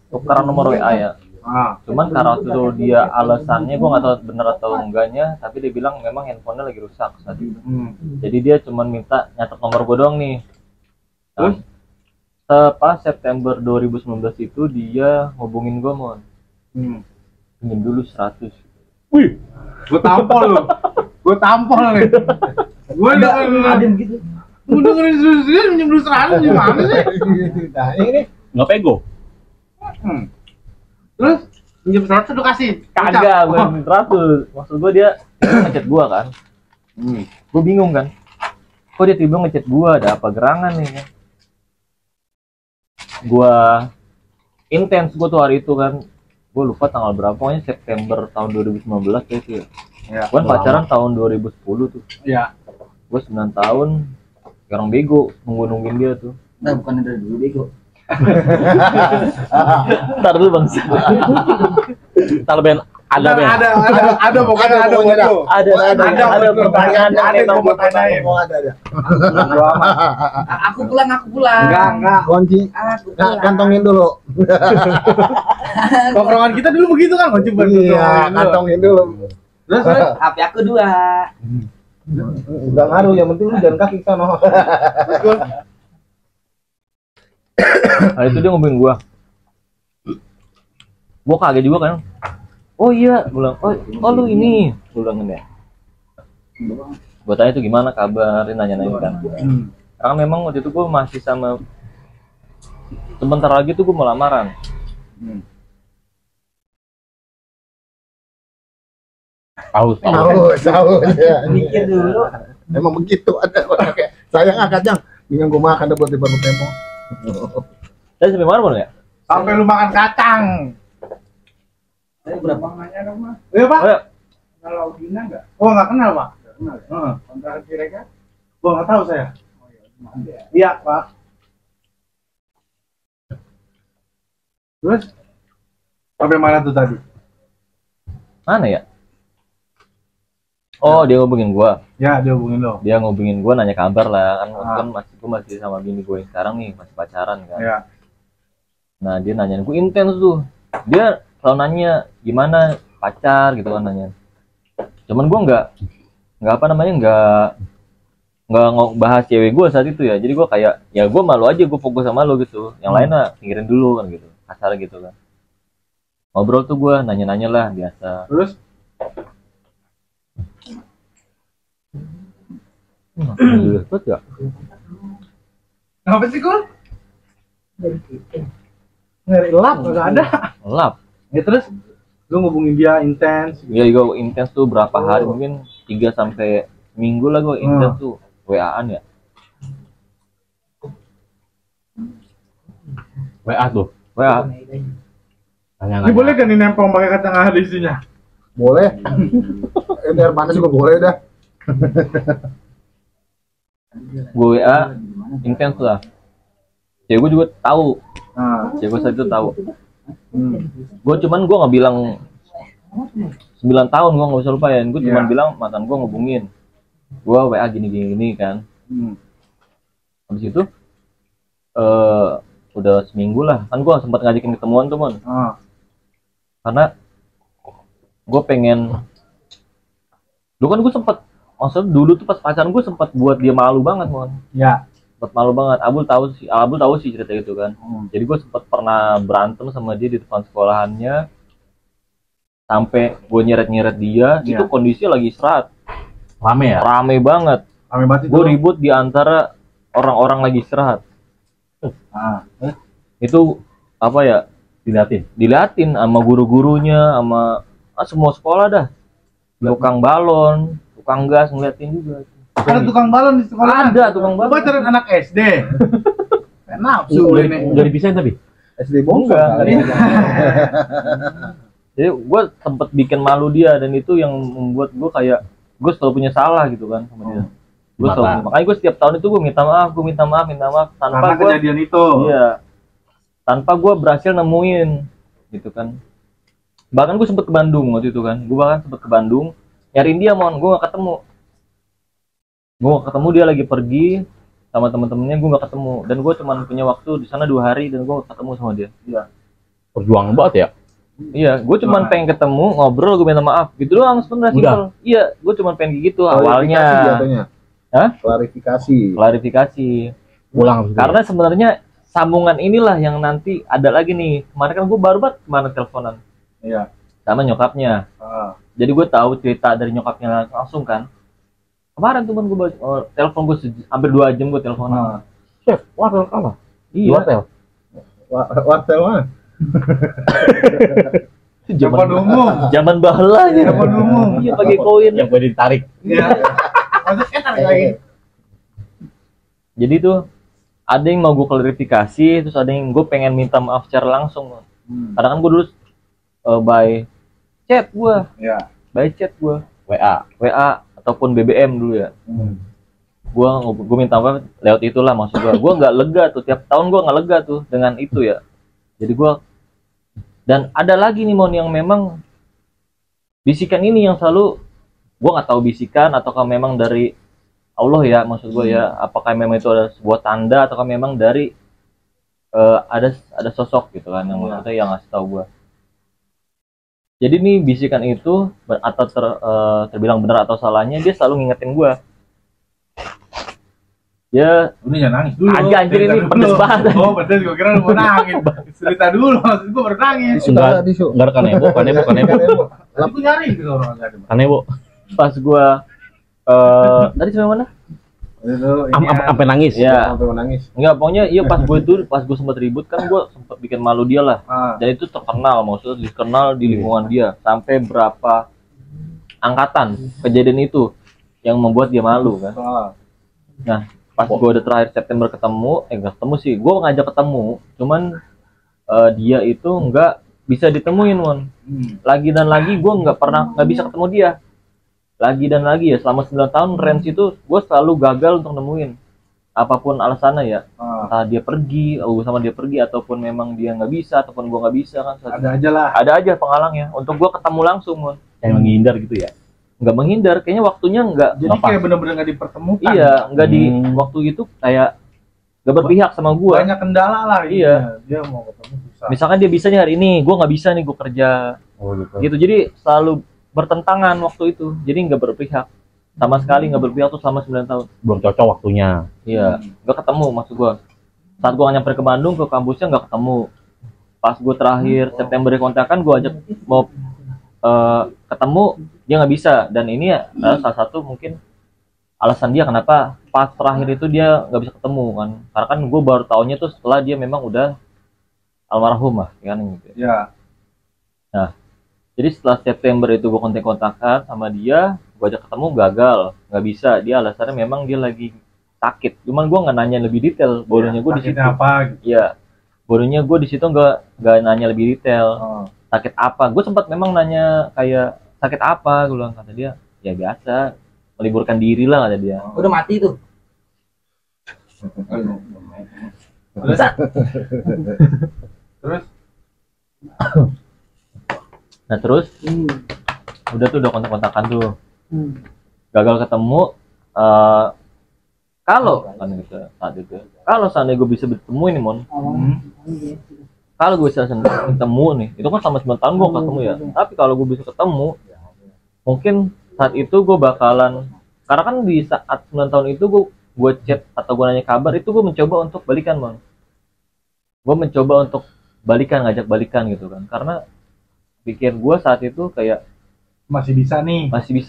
[SPEAKER 4] tukeran nomor WA ya. Cuman karena waktu itu dia alasannya gue nggak tahu bener atau enggaknya, tapi dia bilang memang handphonenya lagi rusak saat itu. Jadi dia cuman minta nyatet nomor gue doang nih. Terus pas September 2019 itu dia ngubungin gue mon. Pinjam dulu 100.
[SPEAKER 2] Wih, gue tampol lu. Gue tampol nih. Gue ada begitu. Udah ngeri serius minjem dulu 100 gimana sih?
[SPEAKER 1] Nah, ini
[SPEAKER 3] Nggak pego.
[SPEAKER 2] Terus minjem 100 lu kasih?
[SPEAKER 4] Kagak, gue minjem 100. Maksud gue dia ngechat gue kan. Gue bingung kan. Kok dia tiba-tiba ngechat gue, ada apa gerangan nih? Gue intens gue tuh hari itu kan. Gue lupa tanggal berapa, pokoknya September tahun 2019 itu ya. Gue pacaran tahun 2010 tuh.
[SPEAKER 2] Iya.
[SPEAKER 4] Gue 9 tahun. Sekarang bego nungguin dia tuh.
[SPEAKER 5] Nah, bukan dari dulu bego.
[SPEAKER 4] Ntar dulu bang.
[SPEAKER 3] Ntar Ben ada Ben.
[SPEAKER 2] Ada pokoknya ada buat lu.
[SPEAKER 4] Ada pertanyaan
[SPEAKER 2] ada yang mau tanyain.
[SPEAKER 1] ada.
[SPEAKER 5] Aku pulang.
[SPEAKER 2] Enggak.
[SPEAKER 1] Kunci. Kantongin dulu.
[SPEAKER 2] Tongkrongan kita dulu begitu kan, kunci
[SPEAKER 1] Iya, kantongin dulu.
[SPEAKER 2] Terus
[SPEAKER 5] HP aku 2.
[SPEAKER 1] Udah ngaruh, yang penting lu jalan kaki sana.
[SPEAKER 4] Nah itu dia ngomongin gua kaget juga kan. Oh iya, bilang, oh lu ini, bilang ya. Gua tanya itu gimana kabar, nanya-nanya kan. Karena memang waktu itu gua masih sama, sebentar lagi tuh gua mau lamaran.
[SPEAKER 3] Aus.
[SPEAKER 1] Ya.
[SPEAKER 5] Mikir dulu.
[SPEAKER 1] Emang begitu ada orang kayak saya ngangkat yang bingung gue makan buat di baru tempo.
[SPEAKER 4] Tadi sampai mana Bang ya?
[SPEAKER 2] sampai lu makan kacang.
[SPEAKER 5] Saya berapa nanya dong, Mas?
[SPEAKER 2] Iya, Pak.
[SPEAKER 4] Oh, ya.
[SPEAKER 2] Kenal Audina enggak? Oh, enggak kenal, Pak. Enggak kenal. Heeh. Kontrakan Cirega? Gua enggak tahu saya. Oh iya, iya, Pak. Terus sampai mana tuh tadi?
[SPEAKER 4] Mana ya? Oh, dia ngubungin gua.
[SPEAKER 2] Ya, dia hubungin lo.
[SPEAKER 4] Dia ngubungin gua nanya kabar lah kan. Kan masih sama bini gue yang sekarang nih, masih pacaran kan.
[SPEAKER 2] Ya.
[SPEAKER 4] Nah, dia nanyain gue intens tuh. Dia selalu nanya gimana pacar gitu kan nanya. Cuman gua nggak apa namanya nggak bahas cewek gue saat itu ya. Jadi gua kayak ya gua malu aja, gua fokus sama lo gitu. Yang lain mah pinggirin dulu kan gitu. Kasar gitu kan. Ngobrol tuh gua nanya-nanya lah biasa.
[SPEAKER 2] Terus
[SPEAKER 4] Betul ya?
[SPEAKER 2] apa sih, Kul? Ngeri lap enggak ada.
[SPEAKER 4] Lap.
[SPEAKER 2] Ya terus lu ngubungin dia intens.
[SPEAKER 4] Ya gue intens tuh berapa hari, mungkin 3 sampai minggu lah gue intens tuh WA-an ya.
[SPEAKER 3] WA tuh.
[SPEAKER 4] WA.
[SPEAKER 2] Ini boleh kan ini nempel pakai kacang ada isinya?
[SPEAKER 1] Boleh. Air panas juga boleh dah.
[SPEAKER 4] Gue WA intens lah. Cewek gue juga tahu.
[SPEAKER 2] Nah,
[SPEAKER 4] Cewek gue saat itu tahu. Gue nggak bilang 9 tahun gue nggak bisa lupain. Gue cuman bilang mantan gue ngubungin. Gue WA gini kan. Habis itu udah seminggu lah. Kan gue sempat ngajakin ketemuan tuh mon. Karena gue pengen. Dulu kan gue sempet, maksudnya dulu tuh pas pacaran gue sempat buat dia malu banget mon.
[SPEAKER 2] ya.
[SPEAKER 4] Sempat malu banget. Abul tahu sih cerita itu kan. Jadi gue sempat pernah berantem sama dia di depan sekolahannya. Sampai gue nyeret dia, itu kondisi lagi istirahat.
[SPEAKER 3] Rame ya?
[SPEAKER 4] Rame banget.
[SPEAKER 2] Rame banget itu.
[SPEAKER 4] Gue ribut di antara orang-orang lagi istirahat. Itu apa ya? Diliatin sama guru-gurunya, sama semua sekolah dah. Tukang balon, tukang gas ngeliatin juga.
[SPEAKER 2] Ada tukang balon di sekolah.
[SPEAKER 4] Ada tukang balon.
[SPEAKER 2] Pacaran anak SD. Nafsu ini.
[SPEAKER 3] Udah dipisahin tapi?
[SPEAKER 1] SD bongkar.
[SPEAKER 4] Jadi gue sempet bikin malu dia, dan itu yang membuat gue kayak gue selalu punya salah gitu kan sama dia. Gue selalu, makanya gue setiap tahun itu gue minta maaf tanpa
[SPEAKER 2] Karena
[SPEAKER 4] gue
[SPEAKER 2] kejadian itu.
[SPEAKER 4] iya, tanpa gue berhasil nemuin gitu kan. Bahkan gue sempet ke Bandung waktu itu kan, nyariin dia mon, gue gak ketemu. Dia lagi pergi sama temen-temennya, gue gak ketemu, dan gue cuma punya waktu di sana 2 hari dan gue ketemu sama dia. Iya.
[SPEAKER 3] Perjuangan banget ya.
[SPEAKER 4] Iya, gue cuma pengen ketemu, ngobrol, gue minta maaf, gitu doang sebenarnya simpel. Iya, gue cuma pengen gitu awalnya. Hah? Klarifikasi.
[SPEAKER 3] Pulang.
[SPEAKER 4] Karena sebenarnya sambungan inilah yang nanti ada lagi nih. Kemarin kan gue baru banget kemarin teleponan.
[SPEAKER 2] Iya.
[SPEAKER 4] Sama nyokapnya. Jadi gue tahu cerita dari nyokapnya langsung kan. Kemarin teman gue telepon gue hampir 2 jam gue teleponan.
[SPEAKER 3] Chef, wartel apa?
[SPEAKER 4] Iya.
[SPEAKER 1] Wartel mah.
[SPEAKER 4] Zaman baheula ya.
[SPEAKER 2] Zaman umum.
[SPEAKER 4] Iya pakai koin.
[SPEAKER 3] Yang gue ditarik.
[SPEAKER 2] Iya. Masuk tarik lagi.
[SPEAKER 4] Jadi tuh ada yang mau gue klarifikasi, terus ada yang gue pengen minta maaf secara langsung. Karena kan gue dulu by chat gue.
[SPEAKER 2] Iya.
[SPEAKER 4] By chat gue.
[SPEAKER 3] WA
[SPEAKER 4] Ataupun BBM dulu ya. Gue minta maaf lewat itulah maksud gue. Gue nggak lega tuh, tiap tahun gue nggak lega tuh dengan itu ya. Jadi gue, dan ada lagi nih mon yang memang bisikan ini yang selalu gue nggak tahu bisikan ataukah memang dari Allah ya, maksud gue ya, apakah memang itu ada sebuah tanda ataukah memang dari ada sosok gitu kan yang maksudnya yang ngasih tahu gue. Jadi nih bisikan itu atau terbilang benar atau salahnya, dia selalu ngingetin gue. Ya,
[SPEAKER 2] udah jangan nangis dulu.
[SPEAKER 4] Anjir ini pedes banget.
[SPEAKER 2] Oh, pedes, gue kira lu mau nangis. Cerita dulu, maksud gue baru nangis.
[SPEAKER 3] Enggak kanebo.
[SPEAKER 2] Aku nyari gitu orang enggak ada.
[SPEAKER 3] Kanebo.
[SPEAKER 4] Pas gue tadi sampai mana?
[SPEAKER 3] Sampai nangis.
[SPEAKER 4] Ya.
[SPEAKER 1] Sampai menangis.
[SPEAKER 4] Enggak, pokoknya iya pas gue sempat ribut kan, gue sempat bikin malu dia lah. Dan itu terkenal, maksudnya dikenal di lingkungan dia sampai berapa angkatan kejadian itu yang membuat dia malu kan. Nah, pas gue udah terakhir September nggak ketemu sih, gue ngajak ketemu, cuman dia itu nggak bisa ditemuin mon. Lagi dan lagi gue nggak bisa ketemu dia. Lagi dan lagi ya, selama 9 tahun range itu gue selalu gagal untuk nemuin. Apapun alasannya ya, entah dia pergi, sama dia pergi, ataupun memang dia nggak bisa, ataupun gue nggak bisa kan. Ada aja penghalangnya untuk gue ketemu langsung mon.
[SPEAKER 3] Yang menghindar gitu ya.
[SPEAKER 4] Nggak menghindar, kayaknya waktunya nggak.
[SPEAKER 2] Jadi kayak bener-bener nggak dipertemukan.
[SPEAKER 4] Iya, nggak di waktu itu kayak nggak berpihak sama gue.
[SPEAKER 2] Banyak kendala lah.
[SPEAKER 4] Iya.
[SPEAKER 2] Dia mau ketemu susah.
[SPEAKER 4] Misalkan dia bisa nih hari ini, gue nggak bisa nih, gue kerja. Gitu. Jadi selalu bertentangan waktu itu. Jadi nggak berpihak sama sekali, nggak berpihak tuh selama 9 tahun.
[SPEAKER 3] Belum cocok waktunya.
[SPEAKER 4] Iya, nggak ketemu maksud gue. Saat gue nyamper ke Bandung ke kampusnya nggak ketemu. Pas gue terakhir September kontakan, gue ajak mau ketemu, dia nggak bisa. Dan ini adalah salah satu mungkin alasan dia kenapa pas terakhir itu dia nggak bisa ketemu kan, karena kan gue baru tahunya tuh setelah dia memang udah almarhum lah kan gitu
[SPEAKER 2] ya.
[SPEAKER 4] Nah jadi setelah September itu gue kontak-kontakan sama dia, gue ajak ketemu, gagal, nggak bisa. Dia alasannya memang dia lagi sakit, cuman gue nggak nanya lebih detail. Bodohnya gue di situ
[SPEAKER 2] apa gitu.
[SPEAKER 4] Ya bodohnya gue di situ nggak nanya lebih detail. Sakit apa, gue sempat memang nanya kayak sakit apa, gue bilang, kata dia ya biasa meliburkan diri lah, kata dia.
[SPEAKER 5] Udah mati tuh.
[SPEAKER 2] Terus
[SPEAKER 4] Nah terus udah tuh udah kontak-kontakan tuh, gagal ketemu. Kalau kan gitu saat itu, kalau seandainya gue bisa bertemu ini mon, kalau gue bisa ketemu nih, itu kan sama 9 tahun gue ketemu ya. Tapi kalau gue bisa ketemu, mungkin saat itu gue bakalan, karena kan di saat 9 tahun itu gue chat atau gue nanya kabar itu, gue mencoba untuk balikan mon. Gue mencoba untuk balikan, ngajak balikan gitu kan, karena pikir gue saat itu kayak
[SPEAKER 2] masih bisa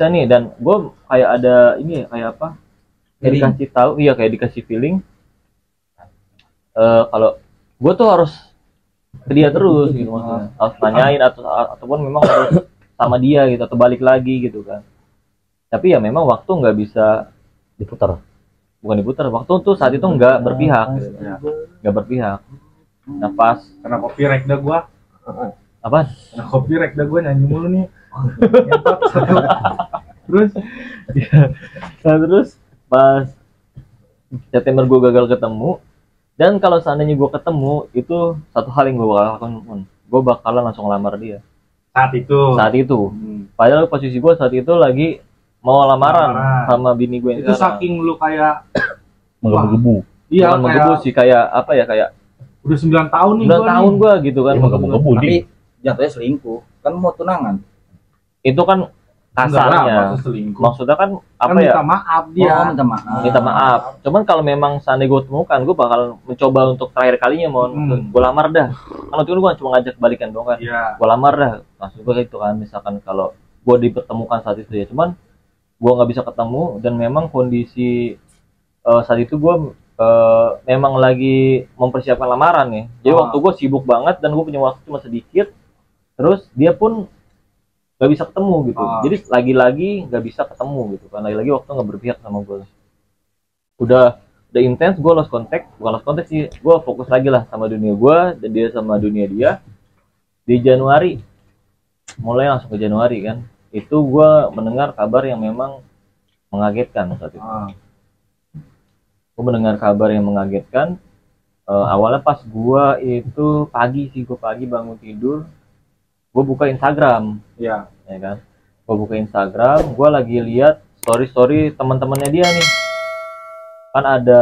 [SPEAKER 2] nih,
[SPEAKER 4] dan gue kayak ada ini kayak apa, kayak dikasih tahu, iya kayak dikasih feeling kalau gue tuh harus ke dia terus gitu, maksudnya harus nanyain ataupun memang harus sama dia gitu, atau balik lagi gitu kan. Tapi ya memang waktu nggak bisa diputar, waktu tuh saat itu nggak berpihak gitu. Nggak berpihak. Nah pas
[SPEAKER 2] karena copyright dah gua.
[SPEAKER 4] Apa?
[SPEAKER 2] Karena copyright dah gua nyanyi mulu nih. Terus
[SPEAKER 4] nah terus pas September gue gagal ketemu, dan kalau seandainya gue ketemu itu satu hal yang gue bakal lakukan, gue bakalan langsung lamar dia
[SPEAKER 2] Saat itu.
[SPEAKER 4] padahal posisi gue saat itu lagi mau lamaran sama bini gue yang
[SPEAKER 2] Itu
[SPEAKER 4] sekarang.
[SPEAKER 2] saking lu kayak
[SPEAKER 3] Menggebu-gebu.
[SPEAKER 2] iya
[SPEAKER 4] Bukan menggebu
[SPEAKER 2] kayak
[SPEAKER 4] sih, kayak apa ya, kayak
[SPEAKER 2] udah 9 tahun nih
[SPEAKER 4] 9
[SPEAKER 2] gua
[SPEAKER 4] tahun
[SPEAKER 2] nih.
[SPEAKER 4] gue gitu kan.
[SPEAKER 3] Iya, menggebu-gebu
[SPEAKER 5] Tapi
[SPEAKER 3] nih.
[SPEAKER 5] jatuhnya selingkuh. Kan mau tunangan.
[SPEAKER 4] Itu kan
[SPEAKER 2] Enggak lah,
[SPEAKER 4] kasarnya,
[SPEAKER 2] masa selingkuh.
[SPEAKER 4] maksudnya kan apa
[SPEAKER 2] Kan
[SPEAKER 4] ya,
[SPEAKER 2] minta maaf dia.
[SPEAKER 5] Oh, minta maaf.
[SPEAKER 4] minta maaf. Cuman kalau memang seandainya gue temukan, gue bakal mencoba untuk terakhir kalinya gue lamar dah. Kalau itu gue cuma ngajak balikan dong kan,
[SPEAKER 2] Iya.
[SPEAKER 4] gue lamar dah. Maksud gue gitu kan, misalkan kalau gue dipertemukan saat itu ya, cuman gue nggak bisa ketemu dan memang kondisi saat itu gue memang lagi mempersiapkan lamaran ya. Jadi waktu gue sibuk banget dan gue punya waktu cuma sedikit. Terus dia pun nggak bisa ketemu gitu. Jadi lagi-lagi nggak bisa ketemu gitu kan. Lagi-lagi waktu nggak berpihak sama gue. Udah intens, gue lost contact. Bukan lost contact sih, gue fokus lagi lah sama dunia gue dan dia sama dunia dia. Di Januari, mulai langsung ke Januari kan, itu gue mendengar kabar yang memang mengagetkan saat itu. Gue mendengar kabar yang mengagetkan. Awalnya pas gue itu pagi bangun tidur, gue buka Instagram.
[SPEAKER 2] Iya.
[SPEAKER 4] Ya kan, gue buka Instagram, gue lagi lihat story teman-temannya dia nih, kan ada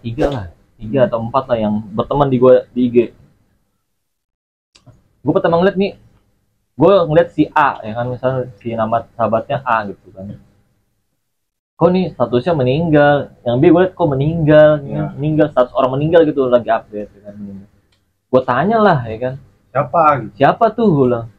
[SPEAKER 4] 3 atau 4 lah yang berteman di gue di IG. Gue pertama ngeliat nih, gue ngeliat si A ya kan, misalnya si nama sahabatnya A gitu kan, kok nih statusnya meninggal, yang B gue liat kok meninggal, meninggal, status orang meninggal gitu lagi update ya kan. Gue tanya lah ya kan, siapa tuh, gue bilang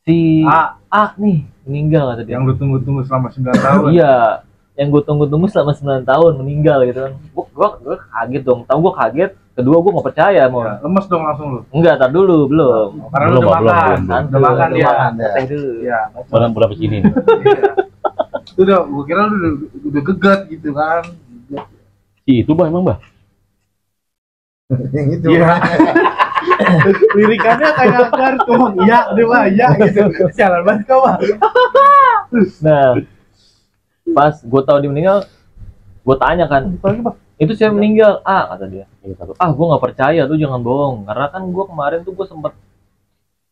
[SPEAKER 4] si A nih meninggal kata dia.
[SPEAKER 2] Yang lu tunggu-tunggu selama 9 tahun.
[SPEAKER 4] Iya, yang gue tunggu-tunggu selama 9 tahun meninggal gitu kan. Gue kaget dong, tahu gue kaget. Kedua gue nggak percaya mau.
[SPEAKER 2] Ya, lemes dong langsung lu.
[SPEAKER 4] Enggak, tar dulu belum.
[SPEAKER 2] Karena lu udah makan. Udah makan dia.
[SPEAKER 4] Teh dulu.
[SPEAKER 2] Iya.
[SPEAKER 3] Bulan sini.
[SPEAKER 2] Itu udah, gue kira lu udah gegat gitu kan.
[SPEAKER 3] Si itu emang
[SPEAKER 1] Yang itu.
[SPEAKER 2] Iya. Lirikannya kayak kartun. Iya, udah iya gitu. Jalan banget kau, Bang.
[SPEAKER 4] Nah, pas gue tahu dia meninggal, gue tanya kan, itu siapa meninggal? Kata dia. Gue nggak percaya tuh, jangan bohong. Karena kan gue kemarin tuh gue sempet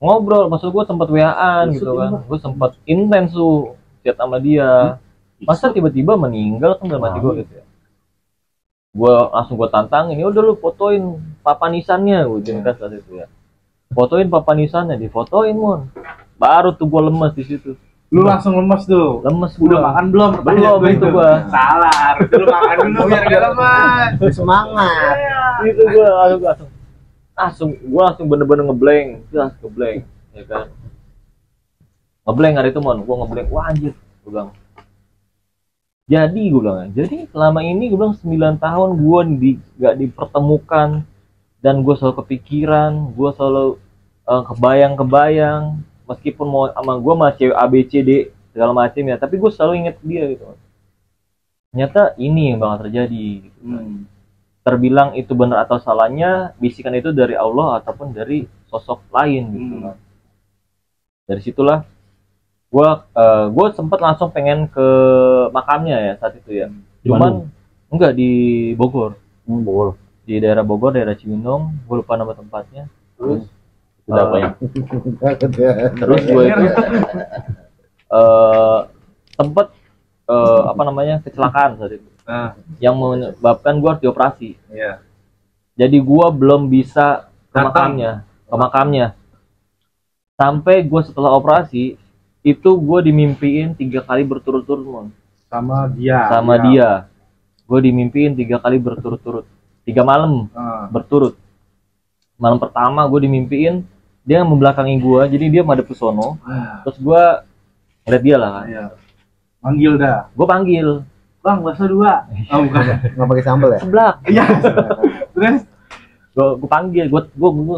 [SPEAKER 4] ngobrol, maksud gue sempet WA-an gitu kan, gue sempet intens tuh chat sama dia. Masa tiba-tiba meninggal kan dalam hati gue gitu ya. Gue langsung tantangin, udah lu fotoin papanisannya, gue kan saat itu ya. Fotoin papanisannya, difotoin mon. Baru tuh gue lemes di situ.
[SPEAKER 2] Lu langsung lemes tuh.
[SPEAKER 4] Lemes
[SPEAKER 2] Udah makan belum?
[SPEAKER 4] Belum itu gua.
[SPEAKER 2] Salah. Lu makan dulu biar gak lemes.
[SPEAKER 1] Semangat.
[SPEAKER 4] Itu gua langsung bener-bener ngeblank, ya kan. Ngeblank hari itu mon, gua ngeblank. Wah anjir, gua bilang. Jadi selama ini gua bilang 9 tahun gua gak dipertemukan dan gua selalu kepikiran, gua selalu kebayang meskipun mau sama gue sama cewek A B C D segala macam ya, tapi gue selalu inget dia gitu. Ternyata ini yang bakal terjadi gitu. Terbilang itu benar atau salahnya, bisikan itu dari Allah ataupun dari sosok lain gitu kan. Dari situlah gue sempat langsung pengen ke makamnya ya saat itu ya. Cuman enggak di Bogor. Di daerah Bogor, daerah Cibinong, gue lupa nama tempatnya. Terus terus gue itu tempat kecelakaan saat itu, yang menyebabkan gue harus dioperasi. Jadi gue belum bisa ke makamnya sampai gue setelah operasi itu gue dimimpiin 3 kali berturut-turut mon.
[SPEAKER 2] Sama dia.
[SPEAKER 4] Gue dimimpiin 3 kali berturut-turut, 3 malam berturut. Malam pertama gue dimimpiin dia membelakangi gue, jadi dia madep ke sono. Terus gue ngeliat dia lah kan.
[SPEAKER 2] Manggil dah.
[SPEAKER 4] Gue panggil,
[SPEAKER 2] Bang, bakso 2. Oh bukan.
[SPEAKER 1] Nggak pakai sambal ya?
[SPEAKER 4] seblak.
[SPEAKER 2] Iya. Terus
[SPEAKER 4] Gue panggil, gue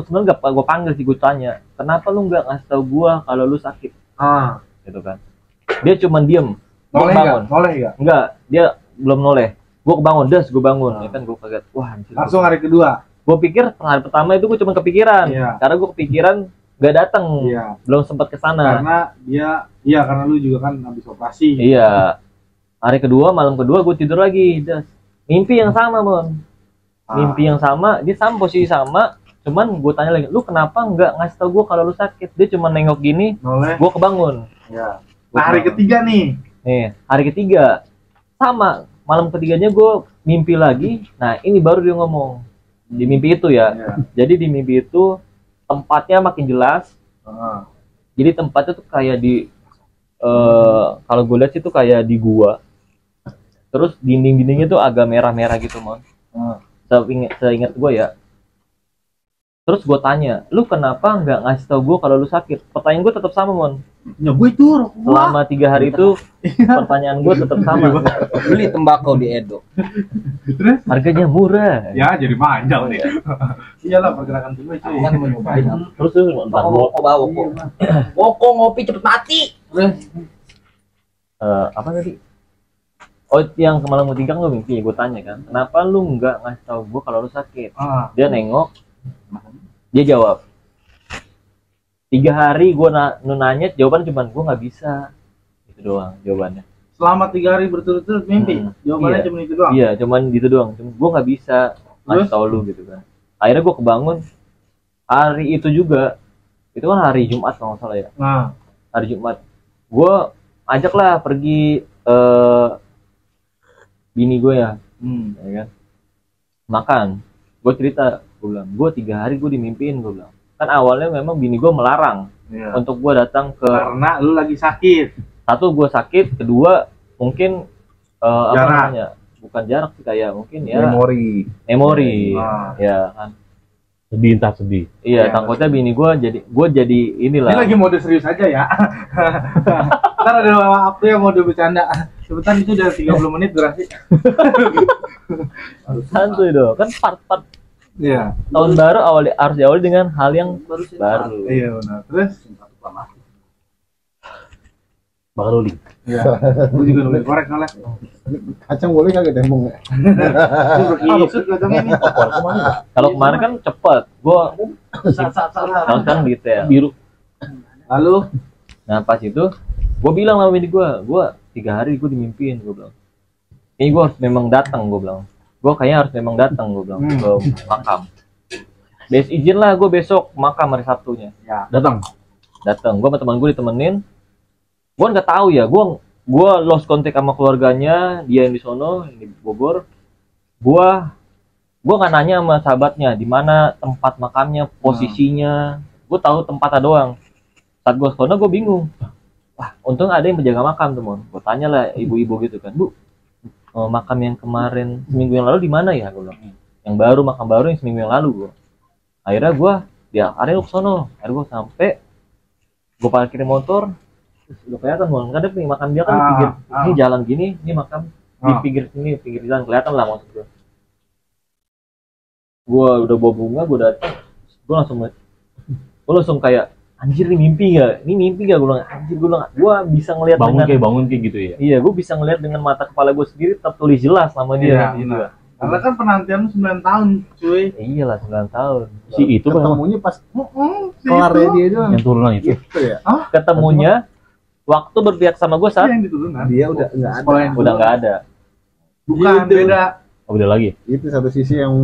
[SPEAKER 4] sebenarnya gak gue panggil sih, gue tanya, kenapa lu nggak ngasih tau gue kalau lu sakit? Gitu kan. Dia cuman diem.
[SPEAKER 2] noleh nggak?
[SPEAKER 4] Enggak, dia belum noleh. Gue kebangun, gue bangun. Ya kan gue kaget. Wah, anjir.
[SPEAKER 2] Langsung hari kedua.
[SPEAKER 4] Gue pikir hari pertama itu gue cuma kepikiran, karena gue kepikiran gak datang, belum sempat kesana.
[SPEAKER 2] Karena karena lu juga kan habis operasi.
[SPEAKER 4] Iya. Hari kedua, malam kedua gue tidur lagi. Mimpi yang sama, Mon. Mimpi yang sama, dia sama posisi sama. Cuman gue tanya lagi, lu kenapa nggak ngasih tau gue kalau lu sakit? Dia cuma nengok gini, gue kebangun.
[SPEAKER 2] Ya. Nah, hari ketiga nih.
[SPEAKER 4] Nih, hari ketiga sama. Malam ketiganya gue mimpi lagi. Nah, ini baru dia ngomong di mimpi itu ya. Jadi di mimpi itu tempatnya makin jelas. Jadi tempatnya tuh kayak di kalau gue lihat itu kayak di gua. Terus dinding-dindingnya tuh agak merah-merah gitu, Mon. Seingat gue ya. Terus gue tanya, lu kenapa nggak ngasih tau gue kalau lu sakit? Pertanyaan gue tetap sama, Mon.
[SPEAKER 2] Ya gue itu
[SPEAKER 4] Selama 3 hari itu pertanyaan gue tetap sama.
[SPEAKER 5] Beli tembakau di Edo.
[SPEAKER 2] Terus
[SPEAKER 4] Harganya murah.
[SPEAKER 2] ya jadi manjang nih. Iyalah pergerakan gue cuy.
[SPEAKER 5] Kan mau nyobain.
[SPEAKER 3] Terus entar gua
[SPEAKER 5] Bawa Woko ngopi cepet mati.
[SPEAKER 4] Apa tadi? Oh, yang malam ketiga gue mimpi, gue tanya kan, kenapa lu nggak ngasih tau gue kalau lu sakit? Dia nengok, dia jawab. 3 hari gue nanya, jawaban cuman gue nggak bisa, itu doang jawabannya.
[SPEAKER 2] Selama 3 hari berturut-turut mimpi, jawabannya
[SPEAKER 4] Iya.
[SPEAKER 2] cuma itu doang.
[SPEAKER 4] Iya, cuman gitu doang. Gue nggak bisa ngasih tau lu gitu kan. Akhirnya gue kebangun hari itu juga, itu kan hari Jumat kalau nggak salah ya.
[SPEAKER 2] Nah,
[SPEAKER 4] Hari Jumat, gue ajak lah pergi bini gue ya kan, makan. Gue cerita, gue bilang, gue 3 hari gue dimimpiin, gue bilang. Kan awalnya memang bini gue melarang untuk gue datang ke.
[SPEAKER 2] karena lu lagi sakit.
[SPEAKER 4] Satu, gue sakit. Kedua, mungkin apa
[SPEAKER 2] Jarak.
[SPEAKER 4] namanya, bukan jarak sih, kayak mungkin ya memori.
[SPEAKER 2] Ah.
[SPEAKER 4] Ya kan.
[SPEAKER 3] sedih, entah sedih.
[SPEAKER 4] Iya,
[SPEAKER 2] Iya,
[SPEAKER 4] takutnya bini gue jadi inilah.
[SPEAKER 2] Ini lagi mode serius aja ya. Ntar ada waktu yang mode bercanda. Sebentar itu udah 30 menit durasi.
[SPEAKER 4] Santuy dong, kan part-part
[SPEAKER 2] Iya.
[SPEAKER 4] tahun baru harus diawali dengan hal yang baru.
[SPEAKER 2] Iya benar. Terus
[SPEAKER 3] Bakal Uli.
[SPEAKER 2] iya. Gue juga nulis korek malah.
[SPEAKER 1] Kacang boleh kagak dembong ya?
[SPEAKER 2] Isut kacangnya nih.
[SPEAKER 4] Kalau kemarin kan cepet, gue kalau sekarang detail.
[SPEAKER 3] Biru.
[SPEAKER 2] Lalu
[SPEAKER 4] Nah pas itu, gue bilang sama bini gue 3 hari gue dimimpiin, gue bilang. Ini gue harus memang datang, gue bilang. Gue kayaknya harus memang datang, gue bilang, ke makam. Izin lah gue besok makam hari Sabtunya.
[SPEAKER 3] Datang.
[SPEAKER 4] Datang, gue sama teman gue ditemenin. Gue nggak tahu ya, gue lost contact sama keluarganya, dia yang di sono, yang di Bogor. Gue nggak nanya sama sahabatnya di mana tempat makamnya, posisinya. Gue tahu tempatnya doang. Saat gue sono gue bingung. Wah, untung ada yang menjaga makam tuh, Mon. Gue tanya lah ibu-ibu gitu kan, Bu, makam yang kemarin seminggu yang lalu di mana ya? Gue bilang. Yang baru, makam baru yang seminggu yang lalu gue. Akhirnya gue diarahin ke sono. Akhirnya gue sampai, gue parkirin motor. Terus udah kelihatan, Mon. Kadang nih makam dia kan di pinggir, ini jalan gini, ini makam di pinggir sini, pinggir jalan, kelihatan lah maksud gue. Gue udah bawa bunga, gue datang, gue langsung kayak, anjir, ini mimpi gak? Ini mimpi gak? Gue bilang, anjir, gue bisa ngelihat
[SPEAKER 3] Bangun kayak gitu ya.
[SPEAKER 4] Iya, gue bisa ngelihat dengan mata kepala gue sendiri, tertulis jelas sama dia.
[SPEAKER 2] Iya,
[SPEAKER 4] Gitu.
[SPEAKER 2] benar. Karena kan penantian 9 tahun, cuy.
[SPEAKER 4] Iyalah, 9 tahun.
[SPEAKER 3] Si itu kan
[SPEAKER 1] Ketemunya pas
[SPEAKER 2] Si
[SPEAKER 1] kelarnya
[SPEAKER 2] itu.
[SPEAKER 1] dia doang.
[SPEAKER 3] yang turunan itu.
[SPEAKER 1] Gitu ya.
[SPEAKER 4] Ketemunya waktu berpihak sama gue
[SPEAKER 2] Iya,
[SPEAKER 4] saat
[SPEAKER 2] yang diturunan.
[SPEAKER 1] Dia udah nggak ada.
[SPEAKER 2] Sekolah yang
[SPEAKER 4] udah nggak ada.
[SPEAKER 2] Bukan,
[SPEAKER 1] Gitu.
[SPEAKER 2] beda.
[SPEAKER 3] Oh, beda lagi.
[SPEAKER 1] Itu satu sisi yang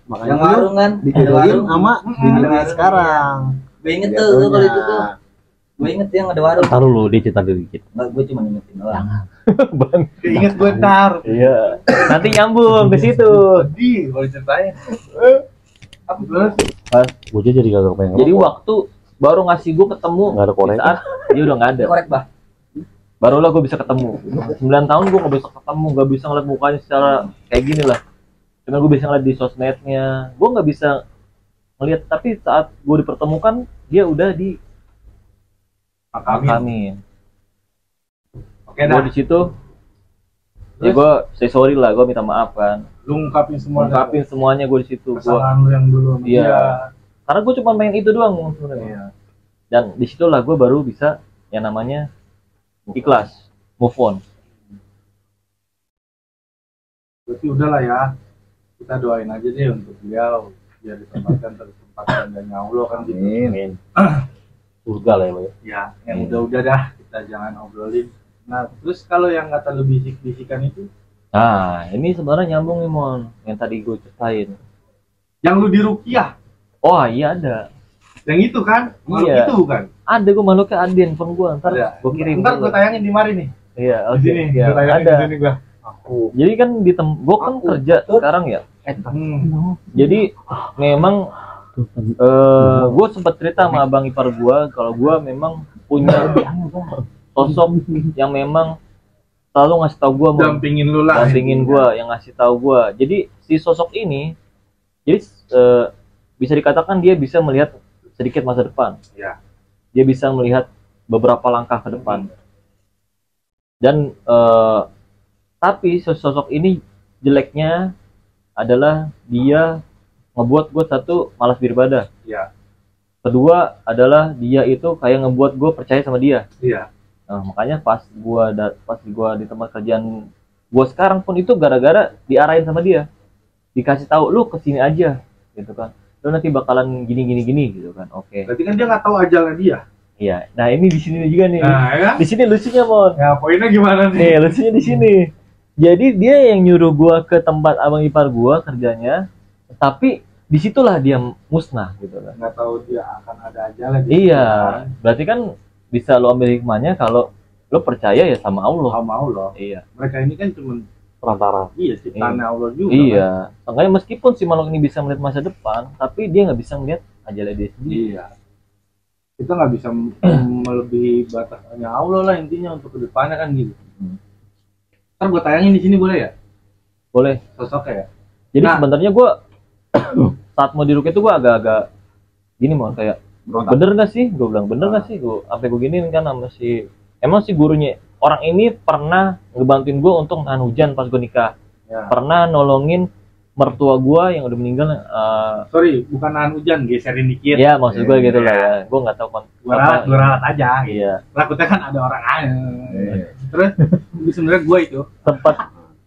[SPEAKER 1] makanya
[SPEAKER 5] Yang
[SPEAKER 1] dulu
[SPEAKER 5] warung kan.
[SPEAKER 1] dijodohin sama bini
[SPEAKER 5] Ada
[SPEAKER 1] dia
[SPEAKER 5] warung,
[SPEAKER 1] sekarang.
[SPEAKER 5] Gue inget tuh kalau itu tuh. Gue inget yang ada warung.
[SPEAKER 3] Taruh lu, dia cerita dulu dikit.
[SPEAKER 5] Enggak, gue cuma ingetin doang.
[SPEAKER 4] Bang.
[SPEAKER 2] Ingat gue tar.
[SPEAKER 4] Iya. Nanti nyambung ke situ.
[SPEAKER 2] Sedih kalau ceritain. Apa terus?
[SPEAKER 3] Gue jadi kagak pengen.
[SPEAKER 4] Jadi waktu baru ngasih gue ketemu
[SPEAKER 3] Nggak ada korek.
[SPEAKER 4] di saat dia udah nggak ada.
[SPEAKER 5] Korek, Bah.
[SPEAKER 4] Barulah gue bisa ketemu. 9 tahun gue nggak bisa ketemu, nggak bisa ngeliat mukanya secara kayak gini lah. Cuma gue bisa ngeliat di sosmednya. Gue nggak bisa ngeliat, tapi saat gue dipertemukan dia udah di makamin.
[SPEAKER 2] Oke
[SPEAKER 4] Gue
[SPEAKER 2] dah.
[SPEAKER 4] di situ. Ya gue say sorry lah, gue minta maaf kan.
[SPEAKER 2] Lu ungkapin semua.
[SPEAKER 4] Ungkapin semuanya gue di situ. Gue
[SPEAKER 2] kesalahan lu yang dulu sama
[SPEAKER 4] Iya.
[SPEAKER 2] dia.
[SPEAKER 4] karena gue cuma main itu doang sebenarnya.
[SPEAKER 2] Iya.
[SPEAKER 4] Dan disitulah gue baru bisa yang namanya ikhlas, move on.
[SPEAKER 2] Berarti udahlah ya. Kita doain aja deh untuk beliau biar ditempatkan tertempatkan dan Allah kan gitu.
[SPEAKER 1] Amin.
[SPEAKER 3] Amin. Surga lah ya, Pak.
[SPEAKER 2] Ya, yang udah-udah dah kita jangan obrolin. Nah, terus kalau yang kata lu bisik-bisikan itu,
[SPEAKER 4] Nah, ini sebenarnya nyambung nih Mon, yang tadi gue ceritain.
[SPEAKER 2] yang lu dirukiah,
[SPEAKER 4] Oh iya ada.
[SPEAKER 2] yang itu kan? Makhluk
[SPEAKER 4] Iya.
[SPEAKER 2] itu bukan?
[SPEAKER 4] Ada gue makhluknya ada di handphone gue. Ntar gue kirim.
[SPEAKER 2] Ntar gue tayangin di mari nih.
[SPEAKER 4] Iya,
[SPEAKER 2] Di
[SPEAKER 4] oke.
[SPEAKER 2] sini,
[SPEAKER 4] Ya,
[SPEAKER 2] gue tayangin
[SPEAKER 4] ada.
[SPEAKER 2] di sini gua.
[SPEAKER 4] Jadi kan gue kan kerja sekarang ya. Jadi memang gue sempat cerita sama abang ipar gue kalau gue memang punya sosok yang memang selalu ngasih tahu gue,
[SPEAKER 2] Dampingin lu lah.
[SPEAKER 4] dampingin gue, yang ngasih tahu gue. Jadi si sosok ini, jadi bisa dikatakan dia bisa melihat sedikit masa depan.
[SPEAKER 2] Ya.
[SPEAKER 4] Dia bisa melihat beberapa langkah ke depan. Dan tapi sosok ini jeleknya adalah dia ngebuat gue satu malas beribadah.
[SPEAKER 2] Iya.
[SPEAKER 4] Kedua adalah dia itu kayak ngebuat gue percaya sama dia.
[SPEAKER 2] Iya.
[SPEAKER 4] Nah, makanya pas gua di tempat kerjaan gua sekarang pun itu gara-gara diarahin sama dia. Dikasih tahu lu kesini aja gitu kan. Lu nanti bakalan gini gitu kan. Oke.
[SPEAKER 2] Berarti kan dia nggak tahu ajalnya dia.
[SPEAKER 4] Iya. Nah, ini di sini juga nih.
[SPEAKER 2] Nah, ya kan?
[SPEAKER 4] Di sini lucunya, Mon.
[SPEAKER 2] Ya, poinnya gimana nih?
[SPEAKER 4] Nih, lucunya di sini. Jadi dia yang nyuruh gua ke tempat abang ipar gua kerjanya, tapi disitulah dia musnah gitu kan.
[SPEAKER 2] Nggak tahu dia akan ada ajalnya.
[SPEAKER 4] Iya. Berarti kan bisa lo ambil hikmahnya kalau lo percaya ya sama Allah.
[SPEAKER 2] Sama Allah.
[SPEAKER 4] Iya.
[SPEAKER 2] Mereka ini kan cuma
[SPEAKER 3] Perantara.
[SPEAKER 2] iya ciptaan Allah juga.
[SPEAKER 4] Iya. Makanya meskipun si makhluk ini bisa melihat masa depan, tapi dia nggak bisa melihat ajalnya dia
[SPEAKER 2] Kan?
[SPEAKER 4] sendiri.
[SPEAKER 2] Iya. Kita nggak bisa melebihi batasnya Allah lah intinya untuk kedepannya kan gitu. Ntar gue tayangin di sini boleh ya?
[SPEAKER 4] Boleh.
[SPEAKER 2] Sosoknya ya.
[SPEAKER 4] Jadi
[SPEAKER 2] Nah.
[SPEAKER 4] sebenarnya gue saat mau diruk itu gue agak-agak gini mau kayak bener nggak sih? Gue bilang bener nggak sih? Gue sampai gue giniin kan sama si emang si gurunya orang ini pernah ngebantuin gue untuk nahan hujan pas gue nikah.
[SPEAKER 2] Ya.
[SPEAKER 4] Pernah nolongin mertua gue yang udah meninggal.
[SPEAKER 2] Sorry, bukan nahan hujan, geserin dikit.
[SPEAKER 4] Ya maksud gue gitu lah ya. Gue nggak tahu
[SPEAKER 2] Gue ralat aja.
[SPEAKER 4] Iya.
[SPEAKER 2] Takutnya kan ada orang lain. Terus sebenarnya gue itu.
[SPEAKER 4] Sempat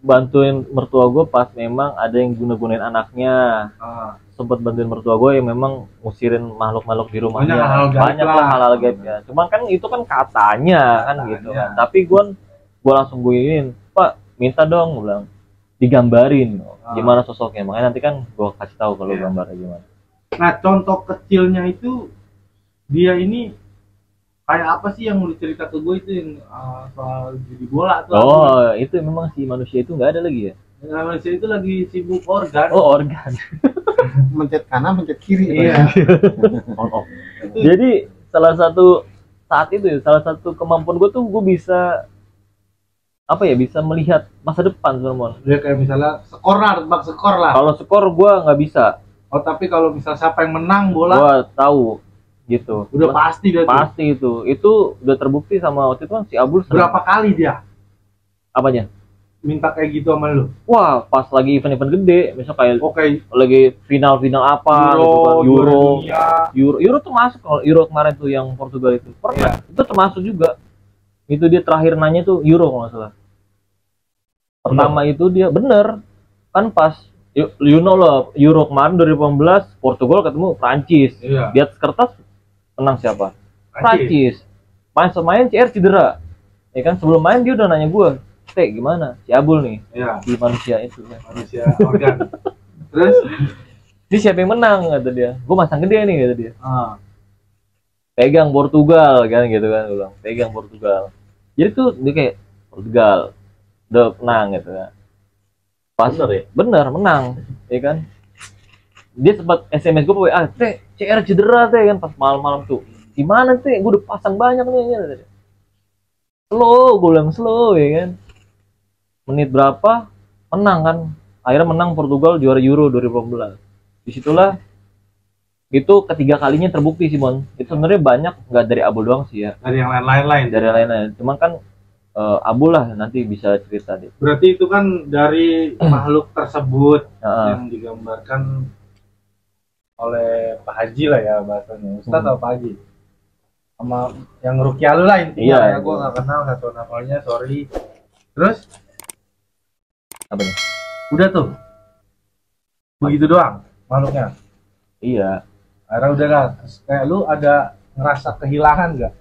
[SPEAKER 4] bantuin mertua gue pas memang ada yang guna-gunain anaknya. Sempat bantuin mertua gue yang memang ngusirin makhluk-makhluk di rumahnya.
[SPEAKER 2] Banyak hal-hal gaib
[SPEAKER 4] Banyak
[SPEAKER 2] lah.
[SPEAKER 4] lah hal-hal gaibnya. Cuman kan itu kan katanya kan gitu kan. Tapi gue langsung gue ingin, Pak minta dong, gue bilang digambarin gimana sosoknya. Makanya nanti kan gue kasih tahu kalau gambarnya gimana.
[SPEAKER 2] Nah, contoh kecilnya itu dia ini kayak apa sih yang udah cerita ke gue itu yang soal judi bola tuh.
[SPEAKER 4] Oh itu memang si manusia itu nggak ada lagi ya?
[SPEAKER 2] Nah, manusia itu lagi sibuk organ.
[SPEAKER 4] Oh organ.
[SPEAKER 1] Mencet kanan, mencet kiri.
[SPEAKER 2] Iya.
[SPEAKER 3] On off.
[SPEAKER 4] Jadi salah satu saat itu ya, salah satu kemampuan gue tuh gue bisa apa ya, bisa melihat masa depan sebenarnya.
[SPEAKER 2] Dia kayak misalnya skor lah, tebak skor lah.
[SPEAKER 4] Kalau skor gue nggak bisa,
[SPEAKER 2] Oh, tapi kalau misal siapa yang menang bola
[SPEAKER 4] gue tahu gitu.
[SPEAKER 2] udah pasti dia tuh.
[SPEAKER 4] Pasti itu udah terbukti sama waktu itu kan si Abul sering-
[SPEAKER 2] Berapa kali dia
[SPEAKER 4] apanya?
[SPEAKER 2] minta kayak gitu sama lu?
[SPEAKER 4] Wah pas lagi event-event gede, misal kayak
[SPEAKER 2] Oke,
[SPEAKER 4] lagi final-final apa gitu kan,
[SPEAKER 2] Euro, dunia.
[SPEAKER 4] Euro tuh masuk. Kalau Euro kemarin tuh yang Portugal itu pernah, itu termasuk juga. Itu dia terakhir nanya tuh Euro kalau nggak salah. Pertama itu dia bener kan pas you know lah, Euro kemarin 2018 Portugal ketemu Prancis.
[SPEAKER 2] Iya.
[SPEAKER 4] Di atas kertas menang siapa?
[SPEAKER 2] Prancis.
[SPEAKER 4] Prancis. Main CR cedera. Ya kan sebelum main dia udah nanya gue, Teh gimana? Si Abul nih
[SPEAKER 2] Iya,
[SPEAKER 4] di manusia itu kan.
[SPEAKER 2] manusia organ. Terus
[SPEAKER 4] Ini siapa yang menang kata dia. Gue masang gede nih kata dia.
[SPEAKER 2] pegang
[SPEAKER 4] Pegang Portugal kan gitu kan, gue bilang pegang Portugal. Jadi tuh dia kayak Portugal udah menang gitu kan. Pas
[SPEAKER 3] Bener ya?
[SPEAKER 4] bener menang ya kan. Dia sempat SMS gue, Teh CR cedera Teh kan pas malam-malam tuh. Gimana Teh? Gue udah pasang banyak nih ya. Slow, gue bilang slow ya kan. Menit berapa menang kan. Akhirnya menang Portugal juara Euro 2018. Disitulah itu ketiga kalinya terbukti sih Mon. Itu sebenarnya banyak, nggak dari Abul doang sih ya,
[SPEAKER 2] dari yang lain-lain.
[SPEAKER 4] dari lain-lain. Cuman kan Abul lah nanti bisa cerita deh.
[SPEAKER 2] Berarti itu kan dari makhluk tersebut
[SPEAKER 4] Heeh.
[SPEAKER 2] yang digambarkan oleh Pak Haji lah ya bahasanya. Ustadz atau Pak Haji? Sama yang Rukia lu lah intinya.
[SPEAKER 4] Iya.
[SPEAKER 2] Ya, gue nggak kenal, nggak tahu namanya, sorry. Terus
[SPEAKER 4] Apa nih?
[SPEAKER 2] udah tuh begitu doang makhluknya.
[SPEAKER 4] Iya.
[SPEAKER 2] Akhirnya udah lah. Terus kayak lu ada ngerasa kehilangan nggak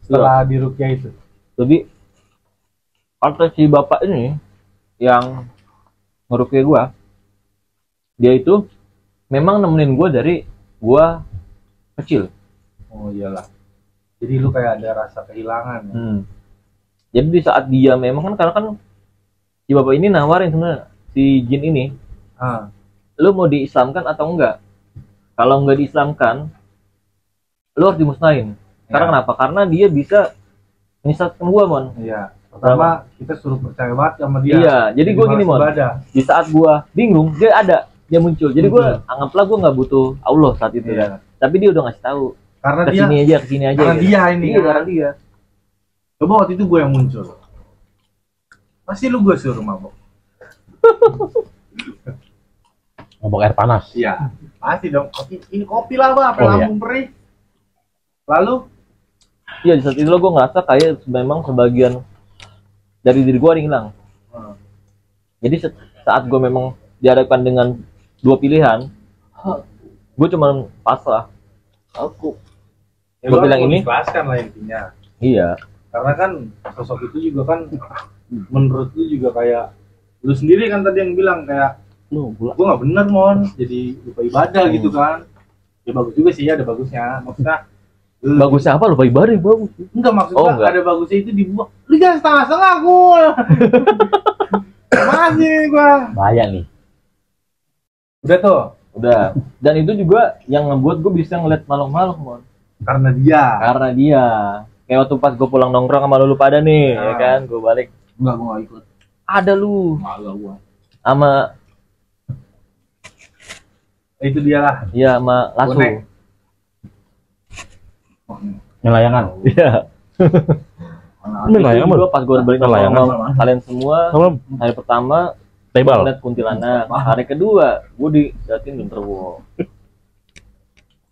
[SPEAKER 2] setelah di Rukia itu?
[SPEAKER 4] Jadi Kata si bapak ini yang ngerukia gua, dia itu memang nemenin gua dari gua kecil.
[SPEAKER 2] Oh iyalah. Jadi lu kayak ada rasa kehilangan. Ya?
[SPEAKER 4] Jadi di saat dia memang kan, karena kan si bapak ini nawarin sebenarnya si jin ini, lu mau diislamkan atau enggak? Kalau enggak diislamkan, lu harus dimusnahin. Karena kenapa? Karena dia bisa menyesatkan gua, Mon.
[SPEAKER 2] Iya. Pertama kita suruh percaya banget sama dia.
[SPEAKER 4] Iya, jadi gua gini, Mon. Di saat gua bingung, dia ada, dia muncul. Jadi gua anggaplah gua nggak butuh Allah saat itu ya. Tapi dia udah ngasih tahu.
[SPEAKER 2] Karena
[SPEAKER 4] kesini
[SPEAKER 2] dia
[SPEAKER 4] kesini aja.
[SPEAKER 2] Karena
[SPEAKER 4] gitu.
[SPEAKER 2] dia ini.
[SPEAKER 4] Iya, karena dia.
[SPEAKER 2] Coba waktu itu gue yang muncul. Pasti lu gue suruh mabok.
[SPEAKER 3] Mabok air panas.
[SPEAKER 2] Iya. Pasti dong. Ini kopi lah, Bang,
[SPEAKER 3] Oh,
[SPEAKER 2] lambung perih. Lalu
[SPEAKER 4] Iya, di saat itu gue ngerasa kayak memang sebagian dari diri gue hilang. Jadi saat gue memang dihadapkan dengan dua pilihan, gue cuma pasrah. Gue bilang ini
[SPEAKER 2] ikhlaskan lah intinya.
[SPEAKER 4] iya.
[SPEAKER 2] Karena kan sosok itu juga kan menurut lu juga kayak lu sendiri kan tadi yang bilang kayak gue nggak bener mon jadi lupa ibadah gitu kan. Ya bagus juga sih, ada bagusnya. Maksudnya
[SPEAKER 4] Bagusnya apa? Lupa ibadah bagus.
[SPEAKER 2] enggak, maksud
[SPEAKER 4] Oh,
[SPEAKER 2] gua
[SPEAKER 4] enggak.
[SPEAKER 2] ada bagusnya itu dibuang. Lu jangan setengah-setengah gua. Masih gua.
[SPEAKER 3] Bahaya nih.
[SPEAKER 2] Udah tuh.
[SPEAKER 4] Udah. Dan itu juga yang ngebuat gue bisa ngeliat makhluk-makhluk, Mon.
[SPEAKER 2] Karena dia.
[SPEAKER 4] Karena dia. Kayak waktu pas gue pulang nongkrong sama lu pada nih, ya kan? Gue balik.
[SPEAKER 5] Enggak, gua nggak ikut.
[SPEAKER 4] Ada lu.
[SPEAKER 5] Enggak gua.
[SPEAKER 4] Sama,
[SPEAKER 2] Itu dia lah.
[SPEAKER 4] iya sama Lasso.
[SPEAKER 2] Bonek.
[SPEAKER 3] Nelayangan.
[SPEAKER 4] Iya.
[SPEAKER 3] Nelayangan
[SPEAKER 4] Itu juga pas gue balik nongkrong
[SPEAKER 3] Nelayangan.
[SPEAKER 4] sama kalian semua.
[SPEAKER 3] Sama
[SPEAKER 4] Hari pertama
[SPEAKER 3] tebal.
[SPEAKER 4] ngeliat kuntilanak. Hari kedua gue diliatin genderuwo.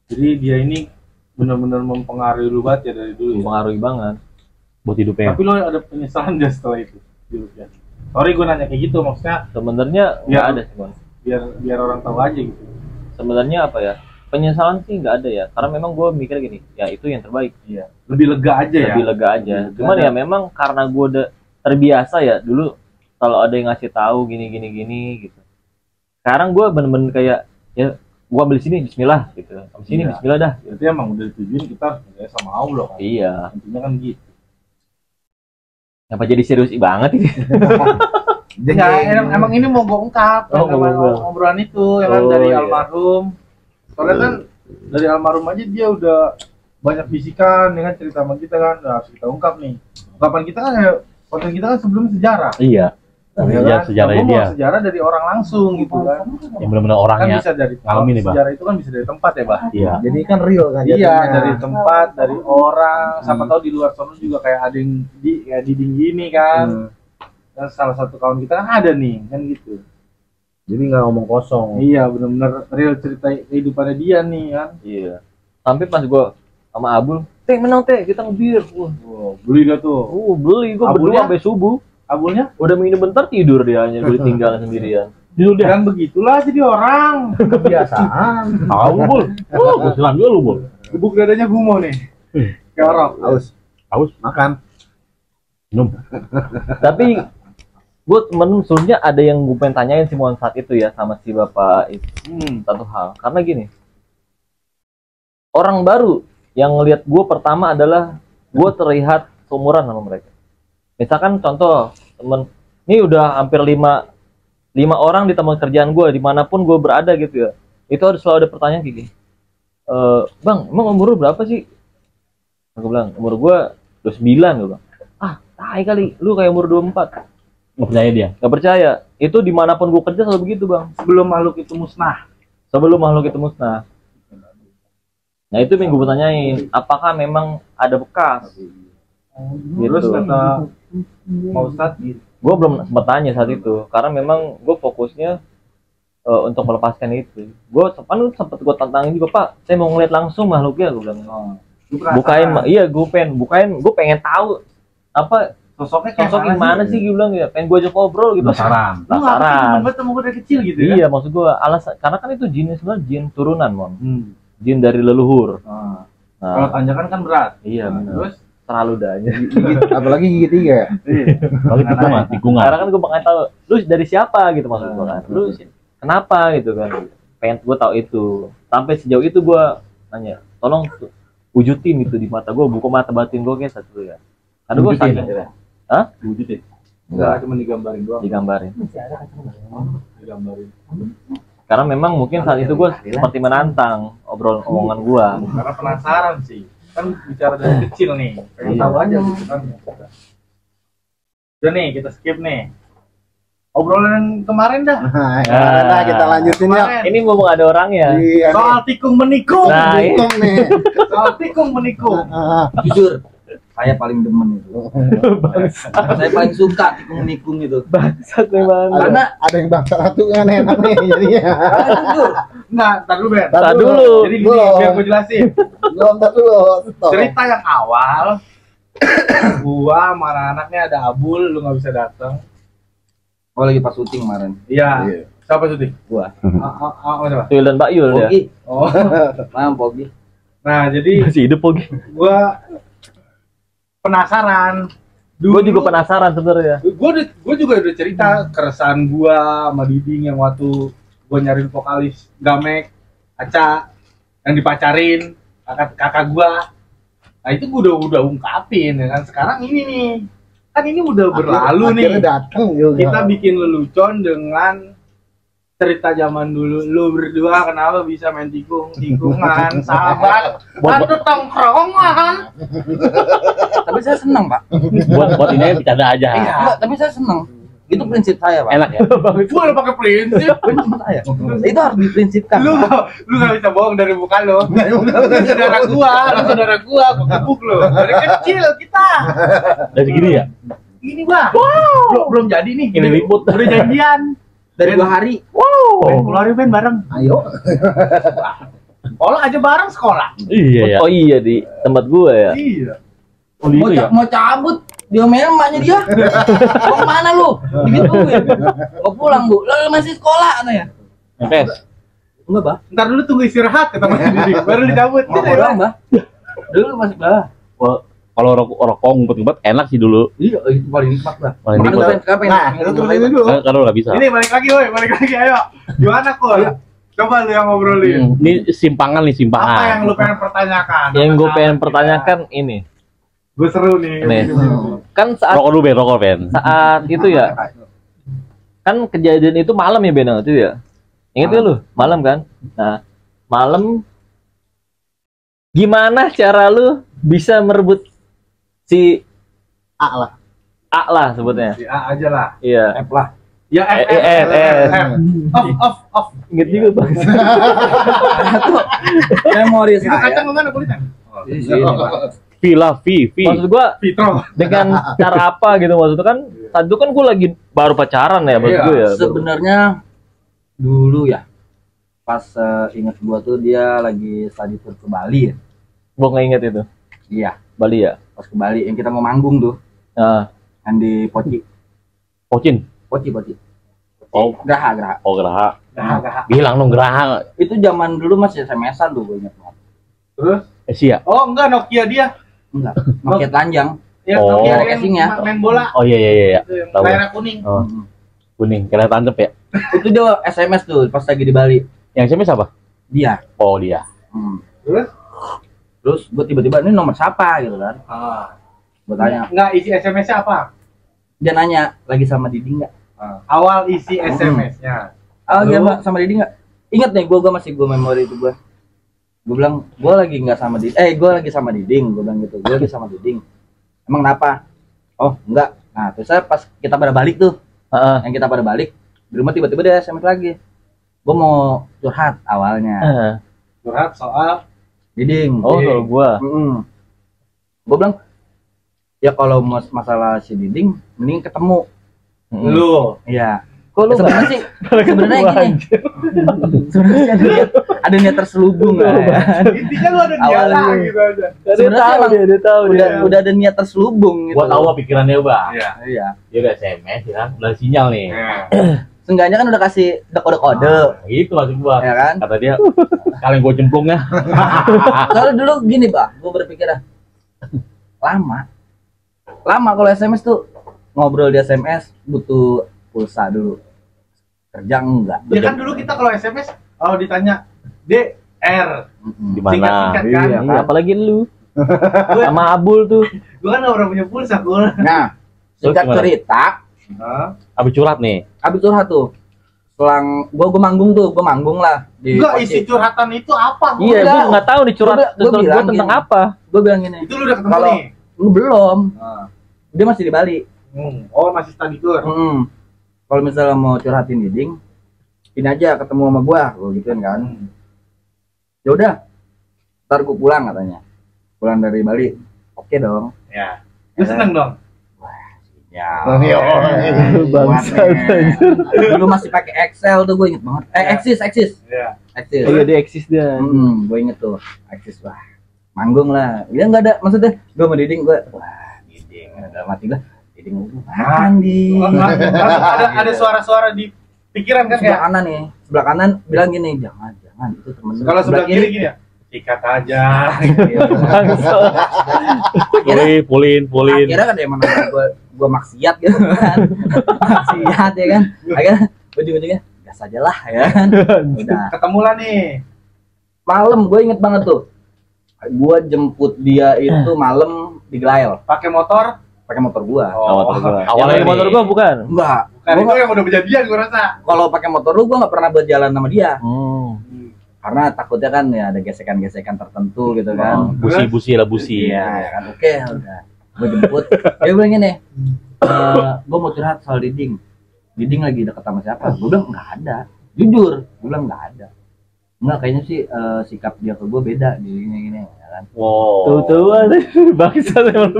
[SPEAKER 2] Jadi dia ini benar-benar mempengaruhi lu banget ya dari dulu ya.
[SPEAKER 4] Mempengaruhi banget.
[SPEAKER 3] Buat hidupnya.
[SPEAKER 2] Tapi lo ada penyesalan gak setelah itu? Ya. Sorry gue nanya kayak gitu, maksudnya
[SPEAKER 4] Sebenarnya
[SPEAKER 2] Iya.
[SPEAKER 4] nggak ada sih, Mon.
[SPEAKER 2] biar orang tahu aja gitu.
[SPEAKER 4] Sebenarnya apa ya? Penyesalan sih nggak ada ya. Karena memang gue mikir gini, ya itu yang terbaik.
[SPEAKER 2] Iya. Lebih lega aja ya.
[SPEAKER 4] Lebih lega aja.
[SPEAKER 2] Lebih
[SPEAKER 4] Cuman
[SPEAKER 2] lega.
[SPEAKER 4] ya memang karena gue udah terbiasa ya dulu kalau ada yang ngasih tahu gini gitu. Sekarang gue bener-bener kayak ya gue ambil sini Bismillah gitu. Ambil sini
[SPEAKER 2] Iya.
[SPEAKER 4] Bismillah dah.
[SPEAKER 2] Berarti emang udah ditujuin kita harus percaya sama Allah kan.
[SPEAKER 4] Iya.
[SPEAKER 2] Intinya kan gitu.
[SPEAKER 4] Apa jadi serius banget ini?
[SPEAKER 2] Ya, emang ini mau gue ungkap
[SPEAKER 4] Oh,
[SPEAKER 2] kan,
[SPEAKER 4] mau
[SPEAKER 2] emang
[SPEAKER 4] ungkap.
[SPEAKER 2] obrolan itu ya kan
[SPEAKER 4] Oh,
[SPEAKER 2] dari
[SPEAKER 4] iya.
[SPEAKER 2] almarhum. Soalnya kan dari almarhum aja dia udah banyak bisikan dengan cerita sama kita kan. Nah, harus kita ungkap nih. Ungkapan kita kan ya, konten kita kan sebelum sejarah.
[SPEAKER 3] Iya.
[SPEAKER 2] Ya
[SPEAKER 3] Iya,
[SPEAKER 2] kan?
[SPEAKER 3] sejarahnya
[SPEAKER 2] Nah, gua mau
[SPEAKER 3] dia.
[SPEAKER 2] sejarah dari orang langsung gitu kan.
[SPEAKER 3] Yang benar-benar
[SPEAKER 2] Kan
[SPEAKER 3] orangnya.
[SPEAKER 2] bisa dari
[SPEAKER 3] ngalamin nih, Bah.
[SPEAKER 2] sejarah itu kan bisa dari tempat ya, Bah.
[SPEAKER 3] Iya.
[SPEAKER 1] Jadi kan real kan
[SPEAKER 2] Iya,
[SPEAKER 1] jatuhnya.
[SPEAKER 2] dari tempat, dari orang. Siapa tahu di luar sana juga kayak ada yang kayak dinding gini kan. Dan salah satu kawan kita kan ada nih, kan gitu.
[SPEAKER 1] Jadi nggak ngomong kosong.
[SPEAKER 2] Iya, benar-benar real cerita kehidupannya dia nih kan.
[SPEAKER 4] Iya. Sampai pas gue sama Abul, teh menang teh kita ngebir. Wah,
[SPEAKER 2] Wow, beli dah tuh.
[SPEAKER 4] beli gue
[SPEAKER 2] Abulnya?
[SPEAKER 4] berdua sampai subuh.
[SPEAKER 2] Abulnya
[SPEAKER 4] Udah minum bentar tidur dia hanya gue tinggal sendirian.
[SPEAKER 3] Judul dia.
[SPEAKER 2] kan begitulah jadi orang.
[SPEAKER 1] Kebiasaan.
[SPEAKER 3] Tahu Bul. Oh, gue silam juga lu Bul.
[SPEAKER 2] Gebuk dadanya gumo nih. Kayak orang.
[SPEAKER 1] Haus.
[SPEAKER 3] Haus.
[SPEAKER 1] Makan.
[SPEAKER 3] Minum.
[SPEAKER 4] Tapi gue sebenarnya ada yang gue pengen tanyain sih Mon saat itu ya sama si bapak itu satu hal. Karena gini, orang baru yang ngelihat gue pertama adalah gue terlihat seumuran sama mereka. Misalkan contoh temen, ini udah hampir lima orang di tempat kerjaan gue dimanapun gue berada gitu ya. Itu harus selalu ada pertanyaan kayak gini. Bang, emang umur lu berapa sih? Aku bilang umur gue 29 gue bilang. Ah, tai kali, lu kayak umur 24.
[SPEAKER 3] Nggak percaya dia.
[SPEAKER 4] Gak percaya, itu dimanapun gue kerja selalu begitu bang.
[SPEAKER 2] Sebelum makhluk itu musnah.
[SPEAKER 4] Sebelum makhluk itu musnah. Nah itu yang gue tanyain, apakah memang ada bekas?
[SPEAKER 2] Terus
[SPEAKER 4] Gitu.
[SPEAKER 2] kata Pak Ustadz gitu.
[SPEAKER 4] Gue belum sempat tanya saat itu, karena memang gue fokusnya untuk melepaskan itu. Gue sempat gue tantangin juga, Pak, saya mau ngeliat langsung makhluknya, gue bilang.
[SPEAKER 2] Lu penasaran?
[SPEAKER 4] Bukain, iya gue pengen tahu apa
[SPEAKER 2] Sosoknya kayak
[SPEAKER 4] sosok gimana sih, gue bilang ya, pengen gue ajak ngobrol gitu.
[SPEAKER 3] Penasaran.
[SPEAKER 2] Lu nggak
[SPEAKER 4] Penasaran.
[SPEAKER 2] banget sama gue dari kecil gitu ya?
[SPEAKER 4] Iya, maksud gue alasan karena kan itu jin sebenarnya jin turunan, Mon.
[SPEAKER 2] Hmm.
[SPEAKER 4] Jin dari leluhur.
[SPEAKER 2] Nah,
[SPEAKER 4] Nah,
[SPEAKER 2] kalau tanjakan kan berat.
[SPEAKER 4] iya
[SPEAKER 2] Nah,
[SPEAKER 4] benar.
[SPEAKER 2] terus
[SPEAKER 4] terlalu dah.
[SPEAKER 1] Apalagi gigi 3 ya.
[SPEAKER 3] Kalau tikungan, tikungan.
[SPEAKER 4] Sekarang kan gue pengen tahu lu dari siapa gitu maksud gue kan. Lu kenapa gitu kan. Pengen gue tahu itu. Sampai sejauh itu gue nanya, tolong wujudin gitu di mata gue, buka mata batin gue kayak satu ya. Karena gue sadar. Hah?
[SPEAKER 3] Wujudin.
[SPEAKER 2] Enggak, cuma digambarin doang.
[SPEAKER 4] Digambarin.
[SPEAKER 2] Digambarin.
[SPEAKER 4] Karena memang mungkin saat itu gue seperti menantang omongan gue.
[SPEAKER 2] Karena penasaran sih. Kan bicara dari kecil nih. Pengen tahu aja gitu kan. Udah nih, kita skip nih. Obrolan kemarin dah.
[SPEAKER 1] Nah, kita lanjutin ya.
[SPEAKER 2] Kemarin.
[SPEAKER 4] Ini mumpung ada orangnya.
[SPEAKER 1] Iya.
[SPEAKER 2] Soal tikung menikung.
[SPEAKER 4] Nah,
[SPEAKER 1] Untung nih.
[SPEAKER 2] Soal tikung menikung.
[SPEAKER 5] Jujur, saya paling demen itu. Saya paling suka tikung-nikung itu.
[SPEAKER 4] Bangsat memang.
[SPEAKER 1] Karena ada yang bangsa satu kan enak nih jadinya.
[SPEAKER 5] Jujur.
[SPEAKER 2] Enggak, tar dulu Ben.
[SPEAKER 4] Tar dulu.
[SPEAKER 2] Jadi gini,
[SPEAKER 1] Belum.
[SPEAKER 2] biar gue jelasin.
[SPEAKER 1] Belum tar dulu. Stop.
[SPEAKER 2] Cerita yang awal, gua sama anak-anaknya ada Abul, lu nggak bisa datang.
[SPEAKER 5] Oh lagi pas syuting kemarin.
[SPEAKER 2] Iya.
[SPEAKER 1] Iya.
[SPEAKER 2] Siapa syuting?
[SPEAKER 5] Gua.
[SPEAKER 2] Siapa?
[SPEAKER 4] Tuyul dan Mbak Yul ya.
[SPEAKER 5] Pogi.
[SPEAKER 2] Oh.
[SPEAKER 5] Pogi.
[SPEAKER 2] Nah, jadi
[SPEAKER 4] Masih hidup Pogi.
[SPEAKER 2] gua penasaran.
[SPEAKER 4] Gue juga penasaran sebenarnya.
[SPEAKER 2] Gue juga udah cerita keresahan gua sama Diding yang waktu gua nyariin vokalis Gamek, Aca yang dipacarin kakak gua. Nah itu gua udah ungkapin ya kan. Sekarang ini nih. Kan ini udah berlalu nih.
[SPEAKER 1] Akhirnya datang juga.
[SPEAKER 2] Kita bikin lelucon dengan cerita zaman dulu. Lu berdua kenapa bisa main tikungan, sahabat? Satu tongkrongan.
[SPEAKER 5] Tapi saya senang, Pak.
[SPEAKER 3] Buat ini bercanda aja.
[SPEAKER 5] Enggak, tapi saya senang. Itu prinsip saya, Pak.
[SPEAKER 3] Enak ya.
[SPEAKER 2] Gua udah pakai prinsip.
[SPEAKER 5] Prinsip saya. Itu harus diprinsipkan.
[SPEAKER 2] Lu gak bisa bohong dari muka lo. Lu saudara gua gebuk lo. Dari kecil kita.
[SPEAKER 3] Dari segini ya.
[SPEAKER 2] Ini Bang. Belum jadi nih.
[SPEAKER 3] Ini liput.
[SPEAKER 2] Udah janjian.
[SPEAKER 5] Dari 2 hari.
[SPEAKER 2] Ben, keluarin Ben bareng.
[SPEAKER 1] Ayo.
[SPEAKER 2] Kalau aja bareng sekolah.
[SPEAKER 3] Iya ya.
[SPEAKER 4] Oh iya di tempat gue ya.
[SPEAKER 2] Iya.
[SPEAKER 3] Oh, itu ya.
[SPEAKER 5] Mau cabut, diomelin emaknya dia. Mau kemana lu? Digituin. Mau pulang, Bu. Lu masih sekolah katanya.
[SPEAKER 3] MPS.
[SPEAKER 5] Enggak, Bah.
[SPEAKER 2] Ntar dulu tunggu istirahat kata Mas Didi. Baru dicabut.
[SPEAKER 5] Mau pulang, Bah. Dulu masih Bah.
[SPEAKER 3] Kalau rokok ngumpet-ngumpet enak sih dulu.
[SPEAKER 5] Iya, itu paling nikmat, Bah.
[SPEAKER 3] Paling
[SPEAKER 5] Makanya
[SPEAKER 3] nikmat.
[SPEAKER 5] gua sekarang pengen.
[SPEAKER 1] Nah, itu tulisin dulu.
[SPEAKER 3] Kalau nggak bisa.
[SPEAKER 2] Ini balik lagi ayo. Gimana kok? Coba lu yang ngobrolin.
[SPEAKER 3] Ini simpangan nih, simpangan.
[SPEAKER 2] Apa yang lu pengen pertanyakan?
[SPEAKER 4] Yang gue pengen pertanyakan ini.
[SPEAKER 2] Gue seru nih.
[SPEAKER 4] Nih. Kan saat
[SPEAKER 3] Rokok Ben.
[SPEAKER 4] saat itu ya. Kan kejadian itu malam ya Ben itu ya. Ingat ya lu? Malam kan? Nah, malam gimana cara lu bisa merebut si
[SPEAKER 1] A lah.
[SPEAKER 4] A lah sebutnya.
[SPEAKER 2] Si A aja lah.
[SPEAKER 4] Iya.
[SPEAKER 5] F lah.
[SPEAKER 2] Ya F. Off.
[SPEAKER 4] Ingat juga Bang.
[SPEAKER 5] Memori
[SPEAKER 2] Itu kacang kemana kulitnya?
[SPEAKER 5] Di sini, Pak.
[SPEAKER 4] Maksud gua
[SPEAKER 2] Vitro.
[SPEAKER 4] dengan cara apa gitu maksudnya kan saat itu kan gue lagi baru pacaran ya maksud
[SPEAKER 2] Iya,
[SPEAKER 4] gue ya.
[SPEAKER 5] Sebenarnya dulu ya. Pas ingat gua tuh dia lagi study tour ke Bali ya.
[SPEAKER 4] Gue nggak inget itu.
[SPEAKER 5] Iya,
[SPEAKER 4] Bali ya.
[SPEAKER 5] pas ke Bali yang kita mau manggung tuh.
[SPEAKER 4] Nah,
[SPEAKER 5] Kan di Poci.
[SPEAKER 3] Pocin. Oh,
[SPEAKER 5] Geraha.
[SPEAKER 3] oh Geraha.
[SPEAKER 2] Gak.
[SPEAKER 3] Bilang dong Geraha.
[SPEAKER 5] Itu zaman dulu masih SMS-an tuh gue ingat banget.
[SPEAKER 2] Terus?
[SPEAKER 3] Sia.
[SPEAKER 2] Oh enggak, Nokia dia.
[SPEAKER 5] Enggak, Nokia telanjang.
[SPEAKER 2] Ya,
[SPEAKER 3] Oh.
[SPEAKER 2] Nokia
[SPEAKER 5] Ada casingnya.
[SPEAKER 2] main bola.
[SPEAKER 3] Oh iya.
[SPEAKER 2] Itu yang
[SPEAKER 3] Tahu.
[SPEAKER 2] layarnya kuning.
[SPEAKER 3] Oh, kuning. Kira tancap ya.
[SPEAKER 5] Itu dia SMS tuh pas lagi di Bali.
[SPEAKER 3] Yang SMS apa?
[SPEAKER 5] Dia.
[SPEAKER 3] Oh dia.
[SPEAKER 2] Terus?
[SPEAKER 5] Gue tiba-tiba ini nomor siapa gitu kan. Gue tanya.
[SPEAKER 2] Enggak, isi SMS-nya apa?
[SPEAKER 5] Dia nanya lagi sama Didi nggak?
[SPEAKER 2] Awal isi SMS-nya.
[SPEAKER 5] Oh iya Mbak, sama Didi nggak? Ingat nih, gue masih memori itu gue. Gue bilang, gue lagi nggak sama Didi. Gue lagi sama Diding. Gue bilang gitu. Gue lagi sama Diding. Emang kenapa? Oh enggak. Nah terus saya pas kita pada balik tuh, yang kita pada balik di rumah tiba-tiba dia SMS lagi. Gue mau curhat awalnya.
[SPEAKER 2] Curhat soal
[SPEAKER 5] Diding.
[SPEAKER 4] oh soal gue.
[SPEAKER 5] Gue bilang, ya kalau masalah si Diding, mending ketemu.
[SPEAKER 2] lu.
[SPEAKER 5] Iya.
[SPEAKER 4] Kok lu
[SPEAKER 5] Sebenarnya sih, sebenarnya gini. Sebenarnya ada niat terselubung lah. Ya.
[SPEAKER 2] Intinya lu ada
[SPEAKER 5] Awalnya.
[SPEAKER 2] niatan gitu aja.
[SPEAKER 4] Dia tahu dia tahu dia.
[SPEAKER 5] Udah ada niat terselubung gitu.
[SPEAKER 3] Gua tahu apa pikirannya Bang.
[SPEAKER 2] Iya.
[SPEAKER 5] Iya.
[SPEAKER 3] Dia udah SMS ya kan, udah sinyal nih.
[SPEAKER 5] Seenggaknya kan udah kasih kode-kode,
[SPEAKER 3] Nah, gitu maksud gua.
[SPEAKER 5] ya kan?
[SPEAKER 3] Kata dia, kalian gua cemplungnya.
[SPEAKER 5] Soalnya dulu gini, Pak, gue berpikir Lama kalau SMS tuh ngobrol di SMS butuh pulsa dulu. Kerja enggak.
[SPEAKER 2] Ya kan dulu kita kalau SMS kalau ditanya DR
[SPEAKER 3] Di mana?
[SPEAKER 2] singkat-singkat kan.
[SPEAKER 4] Iya, apalagi lu. Sama Abul tuh.
[SPEAKER 2] Gua kan nggak pernah punya pulsa gua.
[SPEAKER 5] Nah, singkat
[SPEAKER 3] gimana?
[SPEAKER 5] cerita,
[SPEAKER 3] Abis curhat nih.
[SPEAKER 5] habis curhat tuh. Selang gua manggung lah di
[SPEAKER 2] Enggak,
[SPEAKER 5] Kocik.
[SPEAKER 2] isi curhatan itu apa?
[SPEAKER 4] Iya,
[SPEAKER 5] Enggak.
[SPEAKER 4] gua nggak tahu nih curhat
[SPEAKER 5] Gua bilang
[SPEAKER 4] tentang
[SPEAKER 5] gini.
[SPEAKER 4] apa.
[SPEAKER 5] Gua bilang gini,
[SPEAKER 2] Itu lu udah ketemu
[SPEAKER 5] Kalau-
[SPEAKER 2] nih.
[SPEAKER 5] lu belum. Dia masih di Bali.
[SPEAKER 2] Oh, masih study tour.
[SPEAKER 5] Kalau misalnya mau curhatin Diding, ini aja ketemu sama gua gituin kan. Ya udah, ntar gua pulang katanya. Pulang dari Bali. Oke dong.
[SPEAKER 2] Ya. Lu seneng dong.
[SPEAKER 5] Ya.
[SPEAKER 1] Bangsat, anjir.
[SPEAKER 5] Dulu masih pakai Excel tuh gue inget banget. Axis.
[SPEAKER 2] Iya.
[SPEAKER 5] Axis.
[SPEAKER 4] Iya, dia eksis dia.
[SPEAKER 5] Gue inget tuh. Axis wah. Manggung lah. Dia nggak ada maksudnya. Gue sama Diding gue. Wah, Diding. Dalam hati gue. Diding lu makan di.
[SPEAKER 2] Ada suara-suara di pikiran kan
[SPEAKER 5] Sebelah
[SPEAKER 2] kayak
[SPEAKER 5] kanan nih. Sebelah kanan bilang gini, jangan itu temen lu.
[SPEAKER 2] kalau sebelah kiri gini ya. Sikat aja.
[SPEAKER 3] Pulin.
[SPEAKER 5] Akhirnya kan emang gue maksiat gitu kan. Maksiat ya kan. Akhirnya ujung-ujungnya gas aja lah ya kan. Udah.
[SPEAKER 2] Ketemu lah nih.
[SPEAKER 5] Malam gue inget banget tuh. Gue jemput dia itu malam di Glail.
[SPEAKER 2] Pakai motor.
[SPEAKER 5] Pakai motor gue.
[SPEAKER 3] Awalnya
[SPEAKER 4] Yang motor gua bukan.
[SPEAKER 5] Enggak.
[SPEAKER 2] Kan itu yang udah kejadian gua rasa.
[SPEAKER 5] Kalau pakai motor lu gue nggak pernah berjalan sama dia.
[SPEAKER 4] Hmm.
[SPEAKER 5] Karena takutnya kan ya ada gesekan-gesekan tertentu gitu kan.
[SPEAKER 3] Busi lah busi.
[SPEAKER 5] Iya ya kan. Oke udah. Gue jemput. Dia bilang gini. Gue mau curhat soal Diding. Diding lagi deket sama siapa? Gue bilang nggak ada. Jujur. Gue bilang nggak ada. Enggak, kayaknya sih sikap dia ke gue beda gini ya kan.
[SPEAKER 3] Wow.
[SPEAKER 4] Tuh bangsa emang.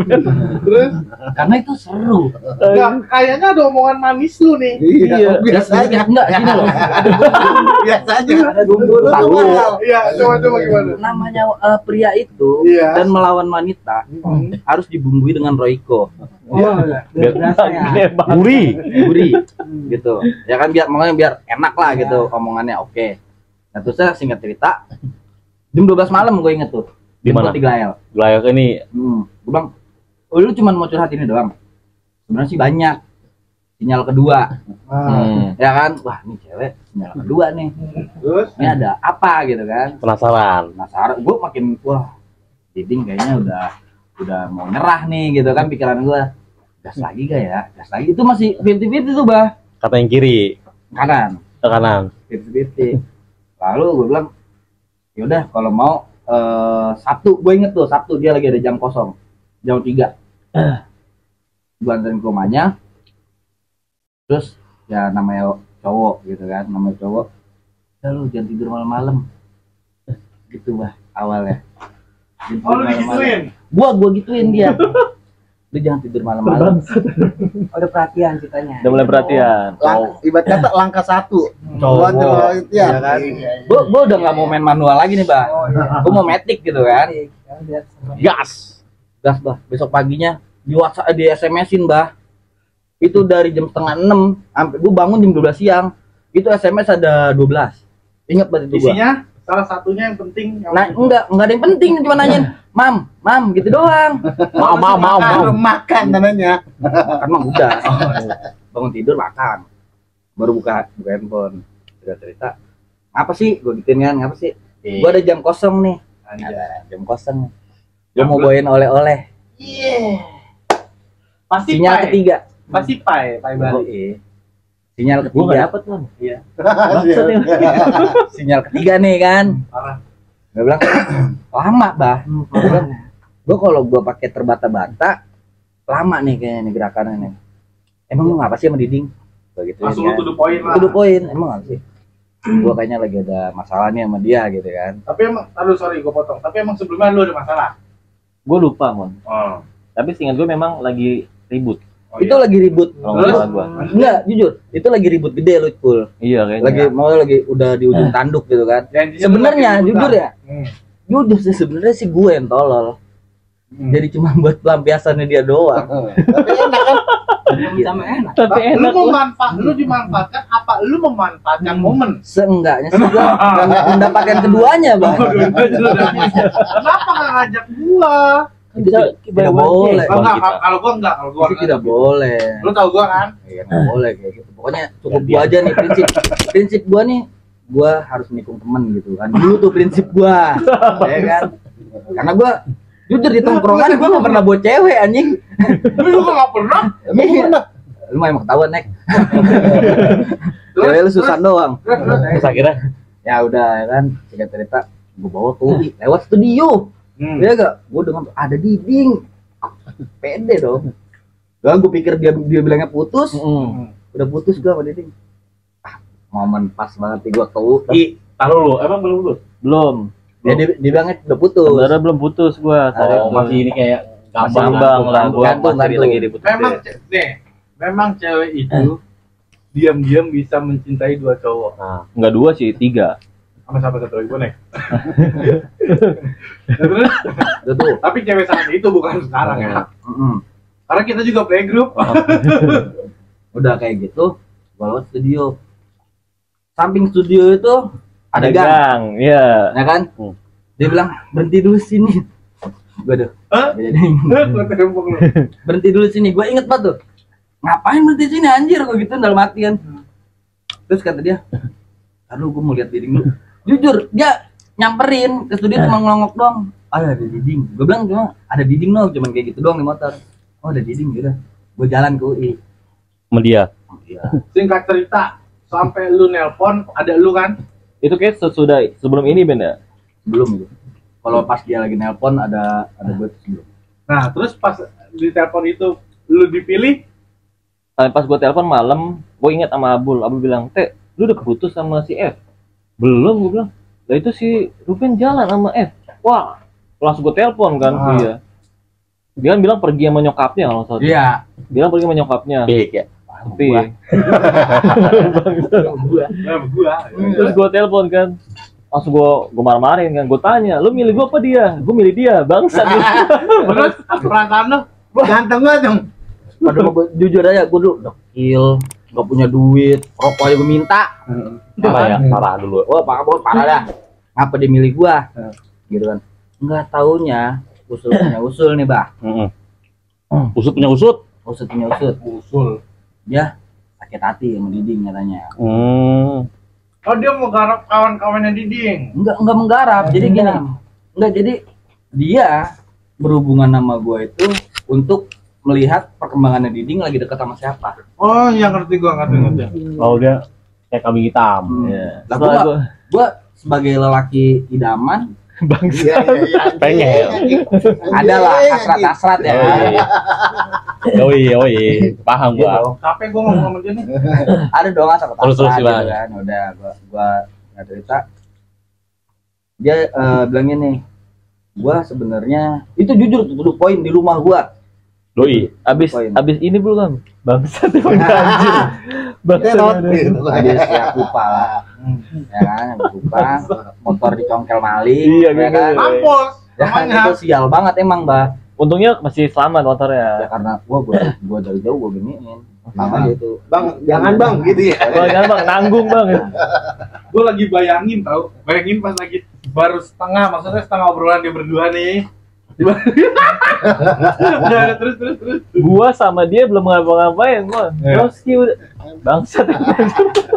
[SPEAKER 2] Terus
[SPEAKER 5] Karena itu seru.
[SPEAKER 2] enggak kayaknya ada omongan manis lu nih.
[SPEAKER 1] Iya, biasa aja.
[SPEAKER 5] Enggak gini loh.
[SPEAKER 1] Biasa aja. Bumbu lu tuh mahal.
[SPEAKER 2] Iya, coba gimana?
[SPEAKER 5] Namanya pria itu
[SPEAKER 2] Iya.
[SPEAKER 5] dan melawan wanita harus dibumbui dengan Royco. Gurih gitu. Ya kan biar enak lah gitu omongannya. Oke. Nah terus saya singkat cerita jam 12 malam gue inget tuh.
[SPEAKER 3] Di mana?
[SPEAKER 5] Di Glail.
[SPEAKER 3] Layak ini
[SPEAKER 5] Gue bilang, oh, lu cuma mau curhat ini doang. Sebenarnya sih banyak. Sinyal kedua. Ya kan? Wah, ini cewek sinyal kedua nih.
[SPEAKER 2] Terus
[SPEAKER 5] Ini ada apa gitu kan?
[SPEAKER 3] penasaran.
[SPEAKER 5] Penasaran. Gue makin wah, Diding kayaknya udah mau nyerah nih gitu kan pikiran gue. Gas lagi gak ya? Gas lagi itu masih 50-50 tuh, Bah.
[SPEAKER 3] Kata yang kiri,
[SPEAKER 5] Kanan.
[SPEAKER 3] ke kanan.
[SPEAKER 5] 50-50. Lalu gue bilang, yaudah kalau mau Sabtu, gue inget tuh Sabtu dia lagi ada jam kosong, jam 3. Gue anterin ke rumahnya, terus ya namanya cowok gitu kan, namanya cowok, ya lu jangan tidur malam-malam, gitu Bah awalnya.
[SPEAKER 2] oh lu digituin.
[SPEAKER 5] Gua gituin dia, lu jangan tidur malam-malam. Udah perhatian ceritanya.
[SPEAKER 4] Udah mulai perhatian.
[SPEAKER 1] Ibarat kata langkah satu.
[SPEAKER 5] Cowok.
[SPEAKER 1] Buat ya.
[SPEAKER 5] Iya kan? Gua udah nggak mau main manual lagi nih, Bah. Gua mau matic gitu kan.
[SPEAKER 3] Gas.
[SPEAKER 5] Gas, Bah. Besok paginya di WhatsApp, di SMS-in, Bah. Itu dari jam 5:30 sampai gua bangun jam 12 siang. Itu SMS ada 12. Ingat banget itu gua.
[SPEAKER 2] Isinya salah satunya yang penting.
[SPEAKER 5] Nah, enggak ada yang penting, cuma nanyain, "Mam, gitu doang."
[SPEAKER 1] Makan namanya.
[SPEAKER 5] Kan mah udah. Bangun tidur makan. Baru buka handphone. Cerita. Apa sih? Gua gituin kan, apa sih? Gua ada jam kosong nih. Ada jam kosong. Gua mau bawain oleh-oleh.
[SPEAKER 2] Pasti
[SPEAKER 5] Sinyal
[SPEAKER 2] pai.
[SPEAKER 5] ketiga.
[SPEAKER 2] Pasti pai
[SPEAKER 5] Oh,
[SPEAKER 2] balik.
[SPEAKER 5] iya. Sinyal
[SPEAKER 4] Gua
[SPEAKER 5] ketiga.
[SPEAKER 4] nggak dapet kan.
[SPEAKER 2] Iya.
[SPEAKER 5] Sinyal ketiga nih kan.
[SPEAKER 2] Parah.
[SPEAKER 5] Gua bilang lama, Bah. Gua kalau gua pakai terbata-bata lama nih kayaknya nih gerakannya nih. Emang lu ngapa sih sama Diding? Gua gitu
[SPEAKER 2] Langsung lu to the point lah.
[SPEAKER 5] Itu poin, emang ngapa sih? Gua kayaknya lagi ada masalah nih sama dia gitu kan.
[SPEAKER 2] Tapi emang, aduh sorry gue potong. Tapi emang sebelumnya lu ada masalah.
[SPEAKER 4] Gue lupa, Mon.
[SPEAKER 2] Oh.
[SPEAKER 4] Tapi seingat gue memang lagi ribut.
[SPEAKER 5] Itu lagi ribut.
[SPEAKER 4] Kalau nggak salah gue.
[SPEAKER 5] Enggak, jujur. Itu lagi ribut gede lu, Pul.
[SPEAKER 4] Iya kayaknya.
[SPEAKER 5] Lagi udah di ujung tanduk gitu kan. Sebenarnya jujur ya. Jujur sih sebenarnya sih gue yang tolol. Jadi cuma buat pelampiasannya dia doang.
[SPEAKER 1] Tapi enak kan?
[SPEAKER 5] Sama enak.
[SPEAKER 4] Tapi enak
[SPEAKER 2] Lu lu dimanfaatkan apa? Lu memanfaatkan momen.
[SPEAKER 5] Seenggaknya sih gue nggak mendapatkan keduanya, Bang.
[SPEAKER 2] Kenapa nggak ngajak gua?
[SPEAKER 4] Bisa
[SPEAKER 5] Tidak boleh.
[SPEAKER 2] Kalau gua enggak,
[SPEAKER 5] Itu tidak boleh.
[SPEAKER 2] Lu tahu gua kan?
[SPEAKER 5] Iya, nggak boleh kayak gitu. Pokoknya cukup gua aja nih prinsip gua nih, gua harus nikung temen gitu kan. Dulu tuh prinsip gua, ya kan. Karena gua jujur di tongkrongan gua nggak pernah bawa cewek anjing.
[SPEAKER 2] Lu juga enggak pernah.
[SPEAKER 1] Emang
[SPEAKER 5] Iya.
[SPEAKER 1] pernah?
[SPEAKER 5] Lu mah emang ketahuan nek. Cewek lu Susan doang.
[SPEAKER 3] Terus akhirnya
[SPEAKER 5] Ya udah ya kan, singkat cerita gua bawa ke UI lewat studio. Ya gak, gua dengan ada Diding. Pede dong. Gak, gua pikir dia bilangnya putus. Udah putus gua sama Diding. Momen pas banget nih gua ke UI.
[SPEAKER 3] taruh lu, emang belum lu?
[SPEAKER 4] belum.
[SPEAKER 5] Dia bilangnya udah putus.
[SPEAKER 4] Sebenarnya belum putus gua.
[SPEAKER 3] Oh, masih ini kayak
[SPEAKER 4] Ngambang lah gua
[SPEAKER 5] Gantung,
[SPEAKER 4] masih
[SPEAKER 5] gantung.
[SPEAKER 4] lagi diputus.
[SPEAKER 2] Memang cewek itu diam-diam bisa mencintai dua cowok.
[SPEAKER 3] Nah,
[SPEAKER 4] Enggak 2 sih, 3.
[SPEAKER 2] Sama siapa satu lagi nek? Terus,
[SPEAKER 5] Udah tuh.
[SPEAKER 2] tapi cewek saat itu bukan sekarang ya. Karena kita juga playgroup.
[SPEAKER 5] Udah kayak gitu, gua lewat studio. Samping studio itu ada gang,
[SPEAKER 4] Iya.
[SPEAKER 5] ya kan? Dia bilang berhenti dulu sini. Gua tuh.
[SPEAKER 2] Hah? Gua tembok lu.
[SPEAKER 5] Berhenti dulu sini. Gua inget banget tuh. Ngapain berhenti sini anjir kok gitu dalam hati kan. Terus kata dia, "Aduh, gua mau lihat Diding dulu." Jujur, dia nyamperin ke studio cuma ngelongok doang. Ada Diding. Gua bilang cuma ada Diding no, cuman kayak gitu doang di motor. Oh, ada Diding gitu. Gua jalan ke UI.
[SPEAKER 4] Sama dia.
[SPEAKER 5] Iya.
[SPEAKER 2] Singkat cerita, sampai lu nelpon ada lu kan?
[SPEAKER 4] Itu kayak sesudah sebelum ini Ben ya?
[SPEAKER 5] Belum itu. Kalau pas dia lagi nelpon ada gue sebelum.
[SPEAKER 2] Nah, terus pas di telepon itu lu dipilih,
[SPEAKER 4] Pas gua telepon malam, gua ingat sama Abul bilang, "Teh, lu udah keputus sama si F?" "Belum," gua bilang. "Lah itu si Ruben jalan sama F." Wah, langsung gua telepon kan dia. Dia kan bilang pergi sama nyokapnya kalau salah.
[SPEAKER 5] Iya.
[SPEAKER 4] Bilang pergi sama nyokapnya.
[SPEAKER 3] big ya.
[SPEAKER 4] Tapi
[SPEAKER 2] gua.
[SPEAKER 4] terus gua telepon kan. Langsung gua marah-marahin kan. Gua tanya, "Lu milih gua apa dia?" "Gua milih dia." Bangsat.
[SPEAKER 2] Terus perasaan lu
[SPEAKER 1] Ganteng banget dong.
[SPEAKER 5] Padahal gue jujur aja, gue dulu dekil, gak punya duit, rokok aja gue minta.
[SPEAKER 3] Parah ya, parah dulu.
[SPEAKER 5] Wah, parah dah. Ngapa dia milih gua? Gitu kan. Enggak taunya usul punya usul nih, Bah.
[SPEAKER 3] Usut punya usut.
[SPEAKER 5] Usul punya usul.
[SPEAKER 2] usul.
[SPEAKER 5] Dia sakit hati sama Diding katanya.
[SPEAKER 2] Oh, dia mau garap kawan-kawannya Diding.
[SPEAKER 5] Enggak menggarap. Jadi gini. Enggak, jadi dia berhubungan sama gua itu untuk melihat perkembangannya Diding lagi dekat sama siapa.
[SPEAKER 2] Oh, iya ngerti gua, ngerti.
[SPEAKER 3] Oh dia kayak kambing hitam.
[SPEAKER 4] Iya.
[SPEAKER 5] Lah
[SPEAKER 4] Setelah
[SPEAKER 5] gua sebagai lelaki idaman
[SPEAKER 3] Pengen.
[SPEAKER 5] ada lah hasrat-hasrat ya.
[SPEAKER 3] Yoi, paham
[SPEAKER 5] Gitu.
[SPEAKER 3] gua.
[SPEAKER 2] Capek gua ngomong sama dia nih.
[SPEAKER 5] Ada dong hasrat-hasrat
[SPEAKER 3] Terus
[SPEAKER 5] gitu
[SPEAKER 3] gimana?
[SPEAKER 5] kan. Udah gua nggak cerita. Dia bilang ini, gua sebenarnya itu jujur tuh poin di rumah gua.
[SPEAKER 3] Doi.
[SPEAKER 4] abis ini belum. Bangsat emang anjir. Bangsat.
[SPEAKER 5] Habis ya kupa lah. Ya kan, kupa, motor dicongkel maling.
[SPEAKER 4] Iya,
[SPEAKER 5] ya kan.
[SPEAKER 2] Mampus.
[SPEAKER 5] Ya kan,
[SPEAKER 2] Namanya.
[SPEAKER 5] itu sial banget emang, Mbak.
[SPEAKER 4] Untungnya masih selamat
[SPEAKER 5] Ya
[SPEAKER 4] motornya.
[SPEAKER 5] karena gua dari jauh gua giniin. Makanya itu.
[SPEAKER 1] Bang, jangan bang, gitu ya.
[SPEAKER 4] Jangan bang, nanggung bang.
[SPEAKER 2] Gua lagi bayangin pas lagi baru setengah, maksudnya setengah obrolan dia berdua nih. Udah, terus.
[SPEAKER 4] Gua sama dia belum ngapa-ngapain gua. Terus udah bangsat.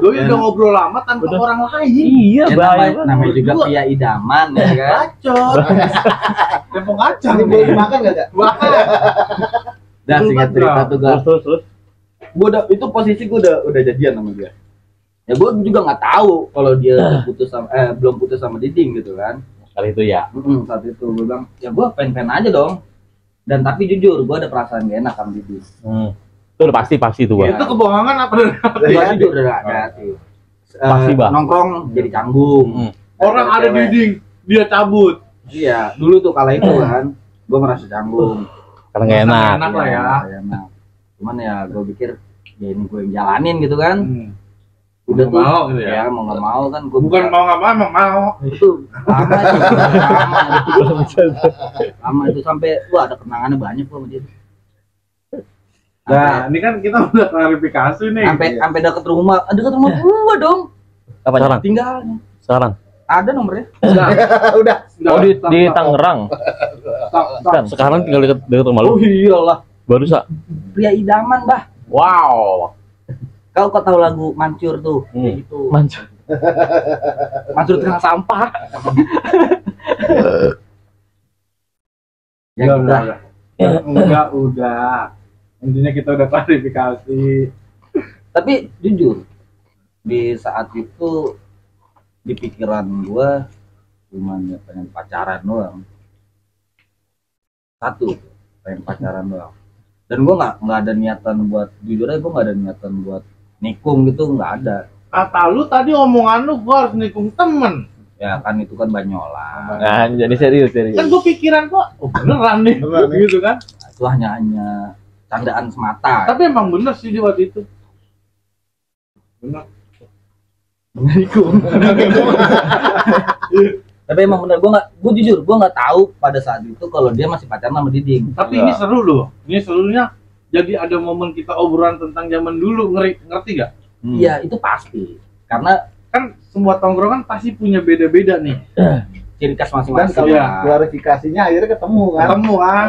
[SPEAKER 2] Lu udah ngobrol lama tanpa orang lain.
[SPEAKER 4] Iya,
[SPEAKER 5] Ya,
[SPEAKER 4] bahaya
[SPEAKER 5] namanya
[SPEAKER 4] banget.
[SPEAKER 5] juga pria idaman ya kan.
[SPEAKER 2] Bacot. Tempo kacang.
[SPEAKER 1] Ini boleh makan gak Kak?
[SPEAKER 2] Bahkan
[SPEAKER 5] Dan singkat cerita tuh gak.
[SPEAKER 3] Terus.
[SPEAKER 5] Gua itu posisi gua udah jadian sama dia. Ya gua juga nggak tahu kalau dia belum putus sama Diding gitu kan.
[SPEAKER 3] Kali itu ya.
[SPEAKER 5] Saat itu gue bilang ya gue fan aja dong, dan tapi jujur gue ada perasaan gak enak sama Diding.
[SPEAKER 3] Itu udah pasti tuh,
[SPEAKER 2] itu
[SPEAKER 3] Bang.
[SPEAKER 2] kebohongan apa?
[SPEAKER 5] Gue jujur udah ada hati.
[SPEAKER 3] Pasti, Bang.
[SPEAKER 5] Nongkrong jadi canggung.
[SPEAKER 2] Orang ada Diding, dia cabut.
[SPEAKER 5] Iya, dulu tuh kala itu kan gue merasa canggung.
[SPEAKER 3] Karena nggak enak.
[SPEAKER 2] Enak lah ya.
[SPEAKER 5] Gak enak. Cuman ya gue pikir ya ini gue yang jalanin gitu kan. Udah
[SPEAKER 2] Mau
[SPEAKER 5] tuh
[SPEAKER 2] mau gitu ya?
[SPEAKER 5] mau nggak mau kan gue
[SPEAKER 2] Bukan mau nggak mau, emang mau.
[SPEAKER 5] itu lama itu sampai gua ada kenangannya banyak gua sama dia.
[SPEAKER 2] Nah, ini kan kita udah klarifikasi nih.
[SPEAKER 5] Sampai dekat rumah gua dong.
[SPEAKER 4] Apa
[SPEAKER 3] Sekarang?
[SPEAKER 5] Tinggalnya.
[SPEAKER 3] Sekarang.
[SPEAKER 5] Ada nomornya.
[SPEAKER 1] Udah.
[SPEAKER 4] Oh di Tangerang. Kan
[SPEAKER 3] Sekarang tinggal dekat rumah
[SPEAKER 5] Oh
[SPEAKER 3] lu.
[SPEAKER 5] iyalah,
[SPEAKER 3] Baru
[SPEAKER 5] pria idaman bah.
[SPEAKER 3] Wow.
[SPEAKER 5] Kau tahu lagu Mancur tuh, kayak gitu.
[SPEAKER 4] Mancur.
[SPEAKER 5] Mancur tukang sampah. Ya
[SPEAKER 2] udah. Intinya kita udah klarifikasi.
[SPEAKER 5] Tapi jujur, di saat itu di pikiran gua cuman ya pengen pacaran doang. Satu, pengen pacaran doang. Dan gua nggak ada niatan buat, jujur aja gua nggak ada niatan buat nikung gitu, nggak ada.
[SPEAKER 2] Kata lu tadi omongan lu gua harus nikung temen.
[SPEAKER 5] Ya kan itu kan banyolan.
[SPEAKER 4] Nah, jadi serius.
[SPEAKER 2] Kan gua pikiran kok beneran nih gitu kan.
[SPEAKER 5] Itu hanya candaan semata.
[SPEAKER 2] Tapi emang bener sih di waktu itu. Bener.
[SPEAKER 5] Nikung. Tapi emang bener, gue jujur gue nggak tahu pada saat itu kalau dia masih pacaran sama Diding.
[SPEAKER 2] Tapi ini seru loh. Ini serunya jadi ada momen kita obrolan tentang zaman dulu, ngerti gak?
[SPEAKER 5] Iya itu pasti, karena
[SPEAKER 2] Kan semua tongkrongan pasti punya beda-beda nih.
[SPEAKER 5] ciri khas
[SPEAKER 1] Dan
[SPEAKER 5] masing-masing.
[SPEAKER 1] kalau
[SPEAKER 2] Iya.
[SPEAKER 1] klarifikasinya akhirnya ketemu kan.
[SPEAKER 2] Ketemu kan?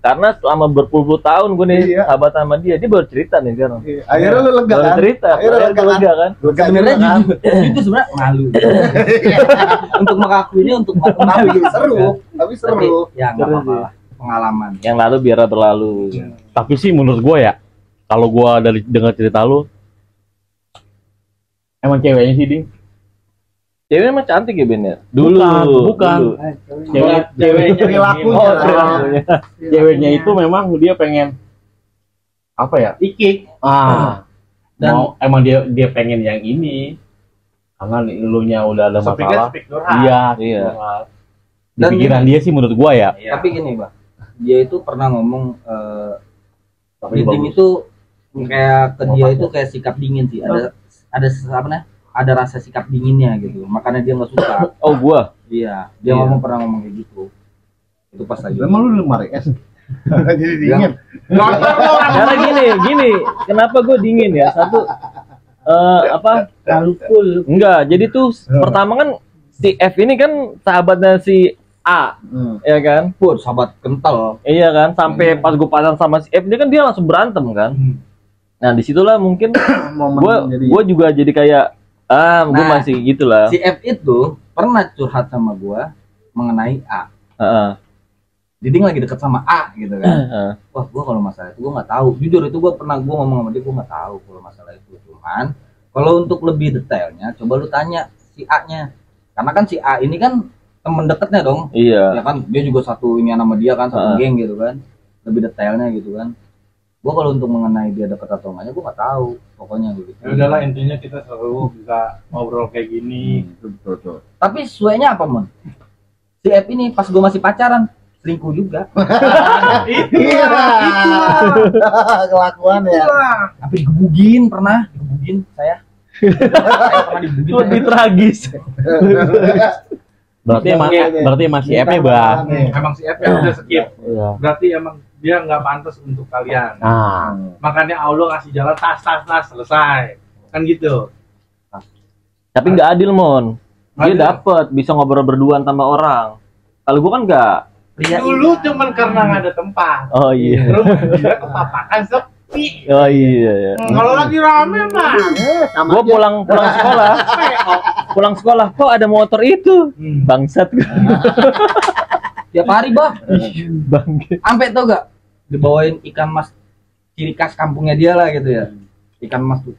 [SPEAKER 4] Karena selama berpuluh-puluh tahun gue nih
[SPEAKER 1] Iya.
[SPEAKER 4] sahabat sama dia baru cerita nih sekarang.
[SPEAKER 1] Akhirnya lu lega
[SPEAKER 4] Baru
[SPEAKER 1] kan?
[SPEAKER 4] cerita,
[SPEAKER 1] Akhirnya
[SPEAKER 4] baru
[SPEAKER 1] lega
[SPEAKER 4] lega kan.
[SPEAKER 1] Lega
[SPEAKER 5] Sebenarnya
[SPEAKER 1] juga kan?
[SPEAKER 5] itu sebenarnya malu. Untuk mengakuinya untuk
[SPEAKER 1] Tapi
[SPEAKER 5] malu.
[SPEAKER 1] seru, tapi
[SPEAKER 5] Tapi
[SPEAKER 1] seru.
[SPEAKER 5] ya nggak
[SPEAKER 4] Seru
[SPEAKER 5] apa-apa lah, pengalaman.
[SPEAKER 4] Yang lalu biar berlalu.
[SPEAKER 3] Tapi sih menurut gua ya, kalau gua dari dengar cerita lu, emang ceweknya sih Ding.
[SPEAKER 4] Cewek emang cantik ya Ben ya? Dulu.
[SPEAKER 3] Bukan.
[SPEAKER 4] Dulu.
[SPEAKER 3] Ceweknya
[SPEAKER 1] Perilakunya.
[SPEAKER 4] Oh, perilakunya.
[SPEAKER 3] Ceweknya itu memang dia pengen apa ya?
[SPEAKER 2] Ikik.
[SPEAKER 5] Dan-
[SPEAKER 3] Mau emang dia pengen yang ini. Karena elunya udah ada masalah.
[SPEAKER 2] Speak curhat.
[SPEAKER 3] Iya.
[SPEAKER 4] Iya.
[SPEAKER 3] Di
[SPEAKER 5] Dan
[SPEAKER 3] pikiran dia sih menurut gua ya.
[SPEAKER 2] Iya.
[SPEAKER 5] Tapi gini Bang, dia itu pernah ngomong
[SPEAKER 3] Tapi
[SPEAKER 5] Diding
[SPEAKER 3] bagus.
[SPEAKER 5] itu kayak ke dia itu kayak sikap dingin sih. Ada apa namanya? Ada rasa sikap dinginnya gitu. Makanya dia nggak suka.
[SPEAKER 4] Oh, gua.
[SPEAKER 5] Iya, dia pernah ngomong kayak gitu. Itu pas lagi.
[SPEAKER 1] Emang lu lemari es? Jadi dingin.
[SPEAKER 4] Karena gini, kenapa gue dingin ya? Satu, apa? Terlalu cool. Enggak, jadi tuh pertama kan si F ini kan sahabatnya si A, ya kan?
[SPEAKER 5] Pur, sahabat kental.
[SPEAKER 4] Iya kan? Sampai pas gue pacaran sama si F, dia kan dia langsung berantem kan? Nah disitulah mungkin gue juga jadi kayak gue
[SPEAKER 5] Nah,
[SPEAKER 4] masih gitulah.
[SPEAKER 5] Si F itu pernah curhat sama gua mengenai A.
[SPEAKER 4] Heeh.
[SPEAKER 5] Diding lagi deket sama A gitu kan. Wah, gua kalau masalah itu gua nggak tahu. Jujur itu gua ngomong sama dia, gua nggak tahu kalau masalah itu. Cuman kalau untuk lebih detailnya, coba lu tanya si A-nya. Karena kan si A ini kan temen deketnya dong.
[SPEAKER 4] Iya.
[SPEAKER 5] Ya kan, dia juga satu ini sama dia kan, satu geng gitu kan. Lebih detailnya gitu kan. Gua kalau untuk mengenai dia deket atau enggaknya gua nggak tahu. Pokoknya gitu.
[SPEAKER 2] Ya udahlah, intinya kita seru bisa ngobrol kayak gini.
[SPEAKER 1] Betul.
[SPEAKER 5] Tapi sesuainya apa, Mon? Si F ini pas gua masih pacaran selingkuh juga.
[SPEAKER 1] Iya. Kelakuan ya.
[SPEAKER 5] Tapi digebugin pernah, digebugin saya. Saya pernah digebugin.
[SPEAKER 4] Lebih tragis.
[SPEAKER 3] Berarti masih F-nya, Bang.
[SPEAKER 2] Emang si F ya udah skip.
[SPEAKER 3] Iya.
[SPEAKER 2] Berarti emang dia nggak pantas untuk kalian.
[SPEAKER 3] Nah,
[SPEAKER 2] Makanya Allah ngasih jalan tas selesai. Kan gitu.
[SPEAKER 4] Tapi nggak adil, Mon. Dia
[SPEAKER 2] Adil.
[SPEAKER 4] dapet bisa ngobrol berduaan sama orang. Kalau gua kan nggak.
[SPEAKER 2] Dulu cuman karena nggak ada tempat.
[SPEAKER 4] Oh iya.
[SPEAKER 2] Rumah dia kepapakan sepi.
[SPEAKER 4] Oh iya.
[SPEAKER 2] Kalau lagi rame mah.
[SPEAKER 4] Gua pulang sekolah kok ada motor itu. Bangsat.
[SPEAKER 5] Tiap hari, Bah.
[SPEAKER 4] Bangke.
[SPEAKER 5] Sampai tau gak dibawain ikan mas ciri khas kampungnya dia lah gitu ya. Ikan mas tuh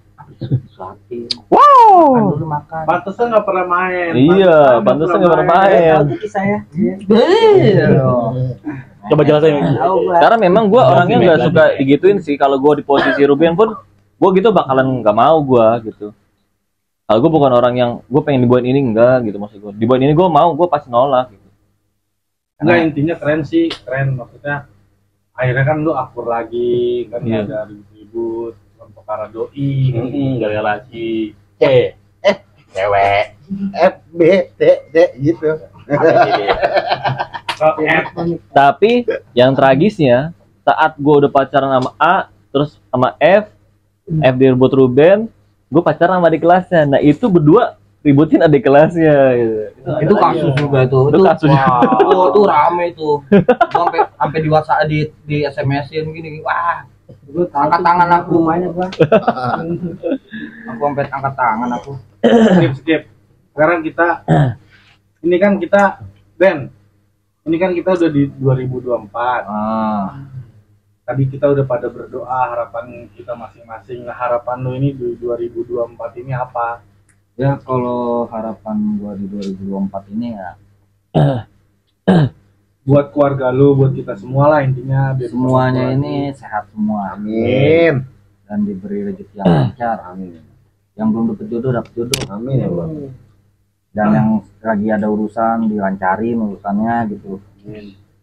[SPEAKER 5] suapin.
[SPEAKER 4] Wow.
[SPEAKER 5] Makan dulu makan.
[SPEAKER 2] Pantesan nggak pernah main.
[SPEAKER 4] Iya, pantesan nggak pernah main.
[SPEAKER 5] Tahu tuh kisahnya.
[SPEAKER 3] coba jelasin.
[SPEAKER 4] Karena memang gue orangnya nggak suka digituin sih. Kalau gue di posisi Ruben pun, gue gitu bakalan nggak mau gue gitu. Kalau gue bukan orang yang gue pengen dibuat ini enggak gitu, maksud gue. Dibuat ini gue mau, gue pasti nolak. Gitu.
[SPEAKER 2] Enggak, intinya keren sih, keren maksudnya. Akhirnya kan lu akur lagi, kan
[SPEAKER 4] Iya.
[SPEAKER 2] ada ribut-ribut, perkara doi,
[SPEAKER 3] Gara-gara si cewek.
[SPEAKER 1] F B T D gitu.
[SPEAKER 4] Tapi yang tragisnya saat gue udah pacaran sama A, terus sama F direbut Ruben, gue pacaran sama di kelasnya. Nah itu berdua ributin adik kelasnya gitu.
[SPEAKER 5] Itu kasus juga itu.
[SPEAKER 4] Itu kasus.
[SPEAKER 5] Itu rame tuh. Sampai di WhatsApp di SMS-in gini. Wah, angkat tangan aku mainnya gua. Aku sampai angkat tangan aku.
[SPEAKER 2] Skip. Sekarang kita ini kan kita Ben. Ini kan kita udah di 2024. Tadi kita udah pada berdoa harapan kita masing-masing. Nah, harapan lu ini di 2024 ini apa?
[SPEAKER 5] Ya kalau harapan gua di 2024 ini ya
[SPEAKER 2] buat keluarga lu, buat kita semua lah intinya. Biar
[SPEAKER 5] semuanya ini sehat semua.
[SPEAKER 1] Amin.
[SPEAKER 5] Dan diberi rezeki yang lancar. Amin. Yang belum dapat jodoh dapat jodoh.
[SPEAKER 1] Amin ya Allah.
[SPEAKER 5] Dan yang lagi ada urusan dilancarin urusannya gitu.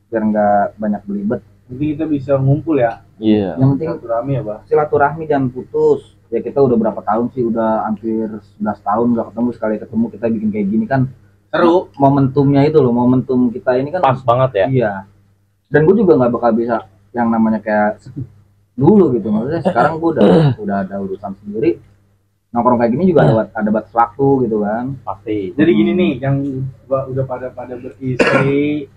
[SPEAKER 5] Biar nggak banyak belibet.
[SPEAKER 2] Nanti kita bisa ngumpul ya.
[SPEAKER 4] Iya.
[SPEAKER 5] Yang penting
[SPEAKER 2] Silaturahmi ya, Bang.
[SPEAKER 5] silaturahmi jangan putus. Ya kita udah berapa tahun sih, udah hampir 11 tahun nggak ketemu, sekali ketemu kita bikin kayak gini kan
[SPEAKER 2] Seru.
[SPEAKER 5] momentumnya itu loh, momentum kita ini kan
[SPEAKER 4] Pas banget ya.
[SPEAKER 5] iya. Dan gue juga nggak bakal bisa yang namanya kayak dulu gitu, maksudnya sekarang gue udah ada urusan sendiri, nongkrong kayak gini juga ada batas waktu gitu kan.
[SPEAKER 4] Pasti.
[SPEAKER 2] Jadi gini nih, yang udah pada beristri.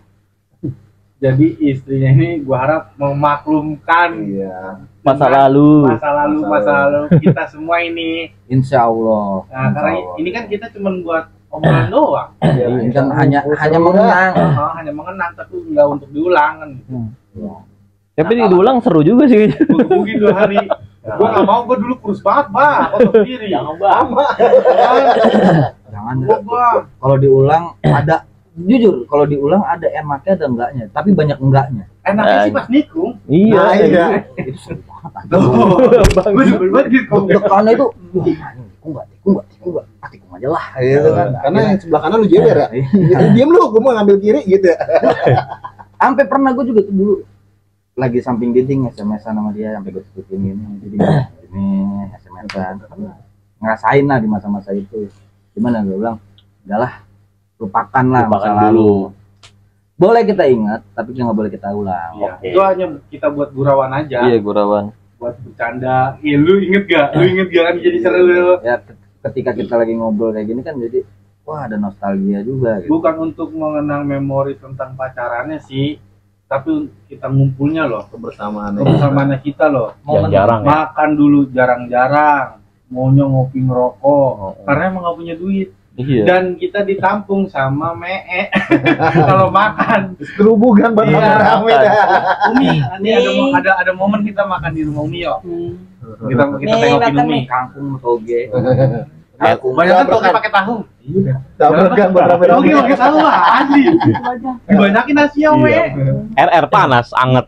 [SPEAKER 2] Jadi istrinya ini gua harap memaklumkan
[SPEAKER 4] Masa lalu
[SPEAKER 2] kita semua ini.
[SPEAKER 5] Insya Allah.
[SPEAKER 2] Nah, karena ini kan kita cuma buat obrolan doang.
[SPEAKER 5] Ini kan hanya mengenang.
[SPEAKER 2] Hanya mengenang, tapi nggak untuk diulang kan.
[SPEAKER 4] Tapi diulang seru juga sih.
[SPEAKER 2] Mungkin 2 hari. Gua nggak mau, gua dulu kurus banget, Bah. Foto sendiri.
[SPEAKER 5] Jangan. Kalau diulang ada, jujur kalau diulang ada enaknya ada enggaknya, tapi banyak enggaknya.
[SPEAKER 2] Enaknya sih pas nikung.
[SPEAKER 4] Iya.
[SPEAKER 5] Itu seru banget.
[SPEAKER 2] Gua juga banget gitu.
[SPEAKER 5] Karena itu tikung aja lah gitu kan.
[SPEAKER 1] Karena yang sebelah kanan lu jeber ya. Diam lu, gua mau ngambil kiri gitu.
[SPEAKER 5] Sampai pernah gue juga tuh dulu lagi samping dinding SMS-an sama dia, sampai gue sebutin ini SMS-an. Ngerasain lah di masa-masa itu. Gimana gue bilang, udahlah lupakan lah masa lalu. Boleh kita ingat, tapi nggak boleh kita ulang.
[SPEAKER 2] Iya. Itu hanya kita buat gurauan aja.
[SPEAKER 4] Iya, gurauan.
[SPEAKER 2] Buat bercanda. Lu inget gak? Kan jadi seru.
[SPEAKER 5] Ya ketika kita lagi ngobrol kayak gini kan jadi wah ada nostalgia juga gitu.
[SPEAKER 2] Bukan untuk mengenang memori tentang pacarannya sih, tapi kita ngumpulnya loh, kebersamaannya kita loh.
[SPEAKER 4] Yang jarang ya.
[SPEAKER 2] Makan dulu jarang-jarang, maunya ngopi ngerokok, karena emang nggak punya duit.
[SPEAKER 4] Iya.
[SPEAKER 2] Dan kita ditampung sama mee kalau makan.
[SPEAKER 1] Kerubukan banget rame dah.
[SPEAKER 2] Umi, ini ada momen kita makan di rumah Umi yo. Kita tengokin Umi.
[SPEAKER 5] Kangkung toge.
[SPEAKER 2] Banyak kan toge pakai tahu.
[SPEAKER 1] Tabrakan buat rame-rame.
[SPEAKER 2] Toge pakai tahu lah, asli. Dibanyakin nasi ya, we.
[SPEAKER 4] RR panas, anget.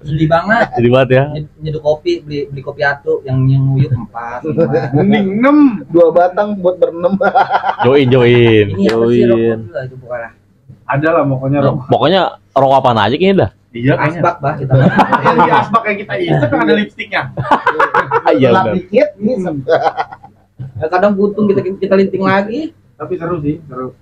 [SPEAKER 5] Sedih banget.
[SPEAKER 4] Jadi banget ya.
[SPEAKER 5] Nyeduh kopi, beli kopi atu yang nguyuk 4.
[SPEAKER 2] Mending 6.
[SPEAKER 1] 2 batang buat berenam.
[SPEAKER 4] Join.
[SPEAKER 5] Ini apa sih rokok juga itu bukan.
[SPEAKER 2] Ada lah pokoknya rokok.
[SPEAKER 4] Pokoknya rokok apaan aja kayaknya dah.
[SPEAKER 2] Iya kayaknya.
[SPEAKER 5] Asbak bah kita.
[SPEAKER 2] Yang di asbak kayak kita isep yang ada lipstiknya.
[SPEAKER 4] Iya
[SPEAKER 1] Gelap
[SPEAKER 4] benar.
[SPEAKER 1] dikit ini
[SPEAKER 5] Kadang putung kita linting lagi.
[SPEAKER 2] Tapi seru sih, seru.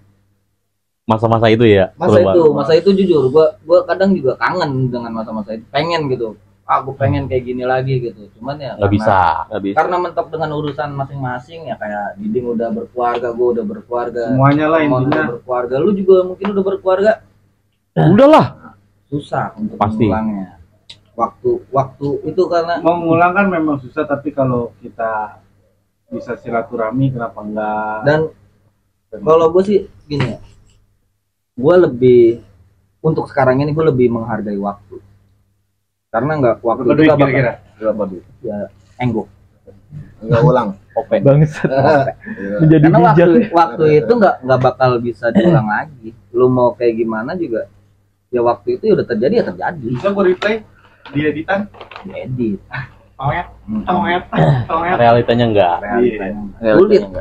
[SPEAKER 4] Masa-masa itu ya.
[SPEAKER 5] Masa itu jujur gua kadang juga kangen dengan masa-masa itu. Pengen gitu. Aku pengen kayak gini lagi gitu. Cuman ya
[SPEAKER 4] Nggak bisa.
[SPEAKER 5] Karena mentok dengan urusan masing-masing ya, kayak Diding udah berkeluarga, gua udah berkeluarga.
[SPEAKER 2] Semuanya lah
[SPEAKER 5] Mon
[SPEAKER 2] intinya.
[SPEAKER 5] udah berkeluarga, lu juga mungkin udah berkeluarga.
[SPEAKER 4] Udahlah.
[SPEAKER 5] Susah untuk
[SPEAKER 4] Pasti.
[SPEAKER 5] mengulangnya. Waktu itu karena
[SPEAKER 2] Mengulang kan memang susah, tapi kalau kita bisa silaturahmi kenapa enggak?
[SPEAKER 5] dan kalau gue sih gini ya, gue lebih untuk sekarang ini gue lebih menghargai waktu, karena nggak waktu
[SPEAKER 2] Berapa
[SPEAKER 5] itu
[SPEAKER 2] duit
[SPEAKER 5] nggak bakal
[SPEAKER 2] kira-kira?
[SPEAKER 1] berapa duit?
[SPEAKER 5] ya enggok.
[SPEAKER 1] Enggak ulang.
[SPEAKER 4] Bangsat. Menjadi
[SPEAKER 5] Karena
[SPEAKER 4] bijak.
[SPEAKER 5] waktu itu nggak bakal bisa diulang lagi. Lu mau kayak gimana juga ya, waktu itu udah terjadi ya terjadi.
[SPEAKER 2] Bisa gue replay di editan?
[SPEAKER 5] Diedit.
[SPEAKER 2] Tonget.
[SPEAKER 4] Realitanya enggak.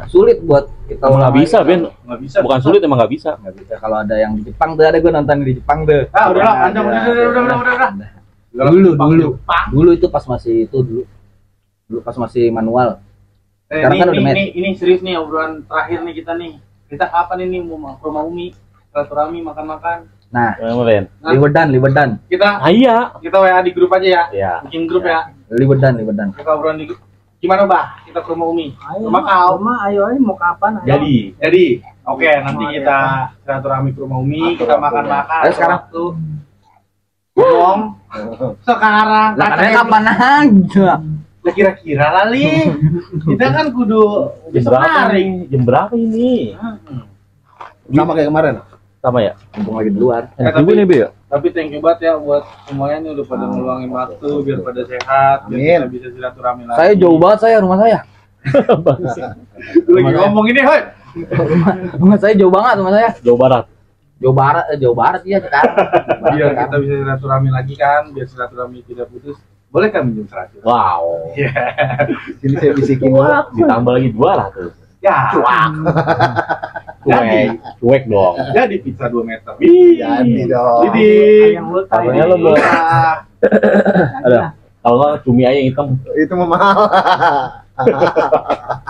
[SPEAKER 5] Sulit buat kita
[SPEAKER 4] Emang
[SPEAKER 5] ulang
[SPEAKER 4] nggak bisa,
[SPEAKER 5] lagi.
[SPEAKER 4] Ben.
[SPEAKER 2] Nggak bisa.
[SPEAKER 4] Bukan sulit, emang nggak bisa.
[SPEAKER 5] Nggak bisa. Kalau ada yang di Jepang tuh, ada gue nonton di Jepang tuh.
[SPEAKER 2] Ah, udah lah, panjang udah.
[SPEAKER 5] Dulu itu pas masih itu dulu pas masih manual. Sekarang kan udah
[SPEAKER 2] ini serius nih obrolan terakhir nih kita nih. Kita kapan ini mau ke rumah Umi? Silaturahmi makan-makan.
[SPEAKER 5] Nah,
[SPEAKER 4] Emang, Ben.
[SPEAKER 5] Liwedan.
[SPEAKER 2] Kita
[SPEAKER 4] Iya.
[SPEAKER 2] WA di grup aja ya.
[SPEAKER 4] Iya.
[SPEAKER 2] Bikin grup ya.
[SPEAKER 5] Liwedan.
[SPEAKER 2] Kita obrolan di grup. Gimana, Bah? Kita ke rumah Umi.
[SPEAKER 1] Ayo,
[SPEAKER 2] Rumah kau.
[SPEAKER 1] ayo mau kapan? Ayo.
[SPEAKER 2] Jadi, oke, nanti kita silaturahmi ke rumah Umi, kita makan-makan.
[SPEAKER 5] Ayo sekarang.
[SPEAKER 2] Tuh. Ngomong. Sekarang.
[SPEAKER 5] Lah katanya kapan aja?
[SPEAKER 2] Lah kira-kira lali. Kita kan kudu besok hari.
[SPEAKER 3] Jam berapa ini?
[SPEAKER 1] Sama kayak kemarin.
[SPEAKER 3] Sama ya?
[SPEAKER 5] Mumpung lagi di luar.
[SPEAKER 2] Tapi nih, Be. Tapi thank you banget ya buat semuanya nih udah pada ngeluangin waktu biar pada sehat, biar kita bisa silaturahmi lagi.
[SPEAKER 5] Saya jauh banget rumah saya.
[SPEAKER 2] Lu lagi ngomong ini, hoi.
[SPEAKER 5] Rumah saya jauh banget rumah saya.
[SPEAKER 3] Jawa Barat.
[SPEAKER 5] Jauh barat iya sekarang.
[SPEAKER 2] Biar kita bisa silaturahmi lagi kan, biar silaturahmi tidak putus. Boleh kami minjem 100?
[SPEAKER 3] Wow.
[SPEAKER 2] Iya.
[SPEAKER 1] Sini saya bisikin dulu.
[SPEAKER 3] Ditambah lagi 200.
[SPEAKER 2] Ya.
[SPEAKER 3] Cuek dong.
[SPEAKER 2] Jadi pizza 2 meter.
[SPEAKER 1] Jadi dong.
[SPEAKER 2] Jadi.
[SPEAKER 3] Katanya lo belum. Ada. Kalau nggak cumi aja yang hitam.
[SPEAKER 1] Itu mah mahal.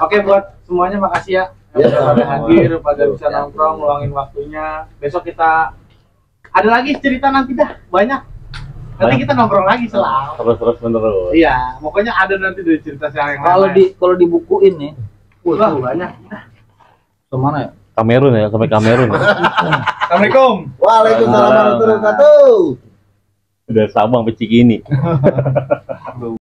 [SPEAKER 2] Oke, buat semuanya makasih ya. Yang udah pada hadir, pada bisa nongkrong, luangin waktunya. Besok kita ada lagi cerita nanti dah, banyak. Nanti kita nongkrong lagi selalu.
[SPEAKER 3] Terus menerus.
[SPEAKER 2] Iya, pokoknya ada nanti dari cerita saya yang
[SPEAKER 5] Kalau dibukuin nih,
[SPEAKER 2] wah banyak.
[SPEAKER 5] kemana ya?
[SPEAKER 3] Kamerun ya, sampai Kamerun.
[SPEAKER 2] Assalamualaikum.
[SPEAKER 1] Waalaikumsalam warahmatullahi wabarakatuh.
[SPEAKER 3] Udah Sabang sampai Cikini.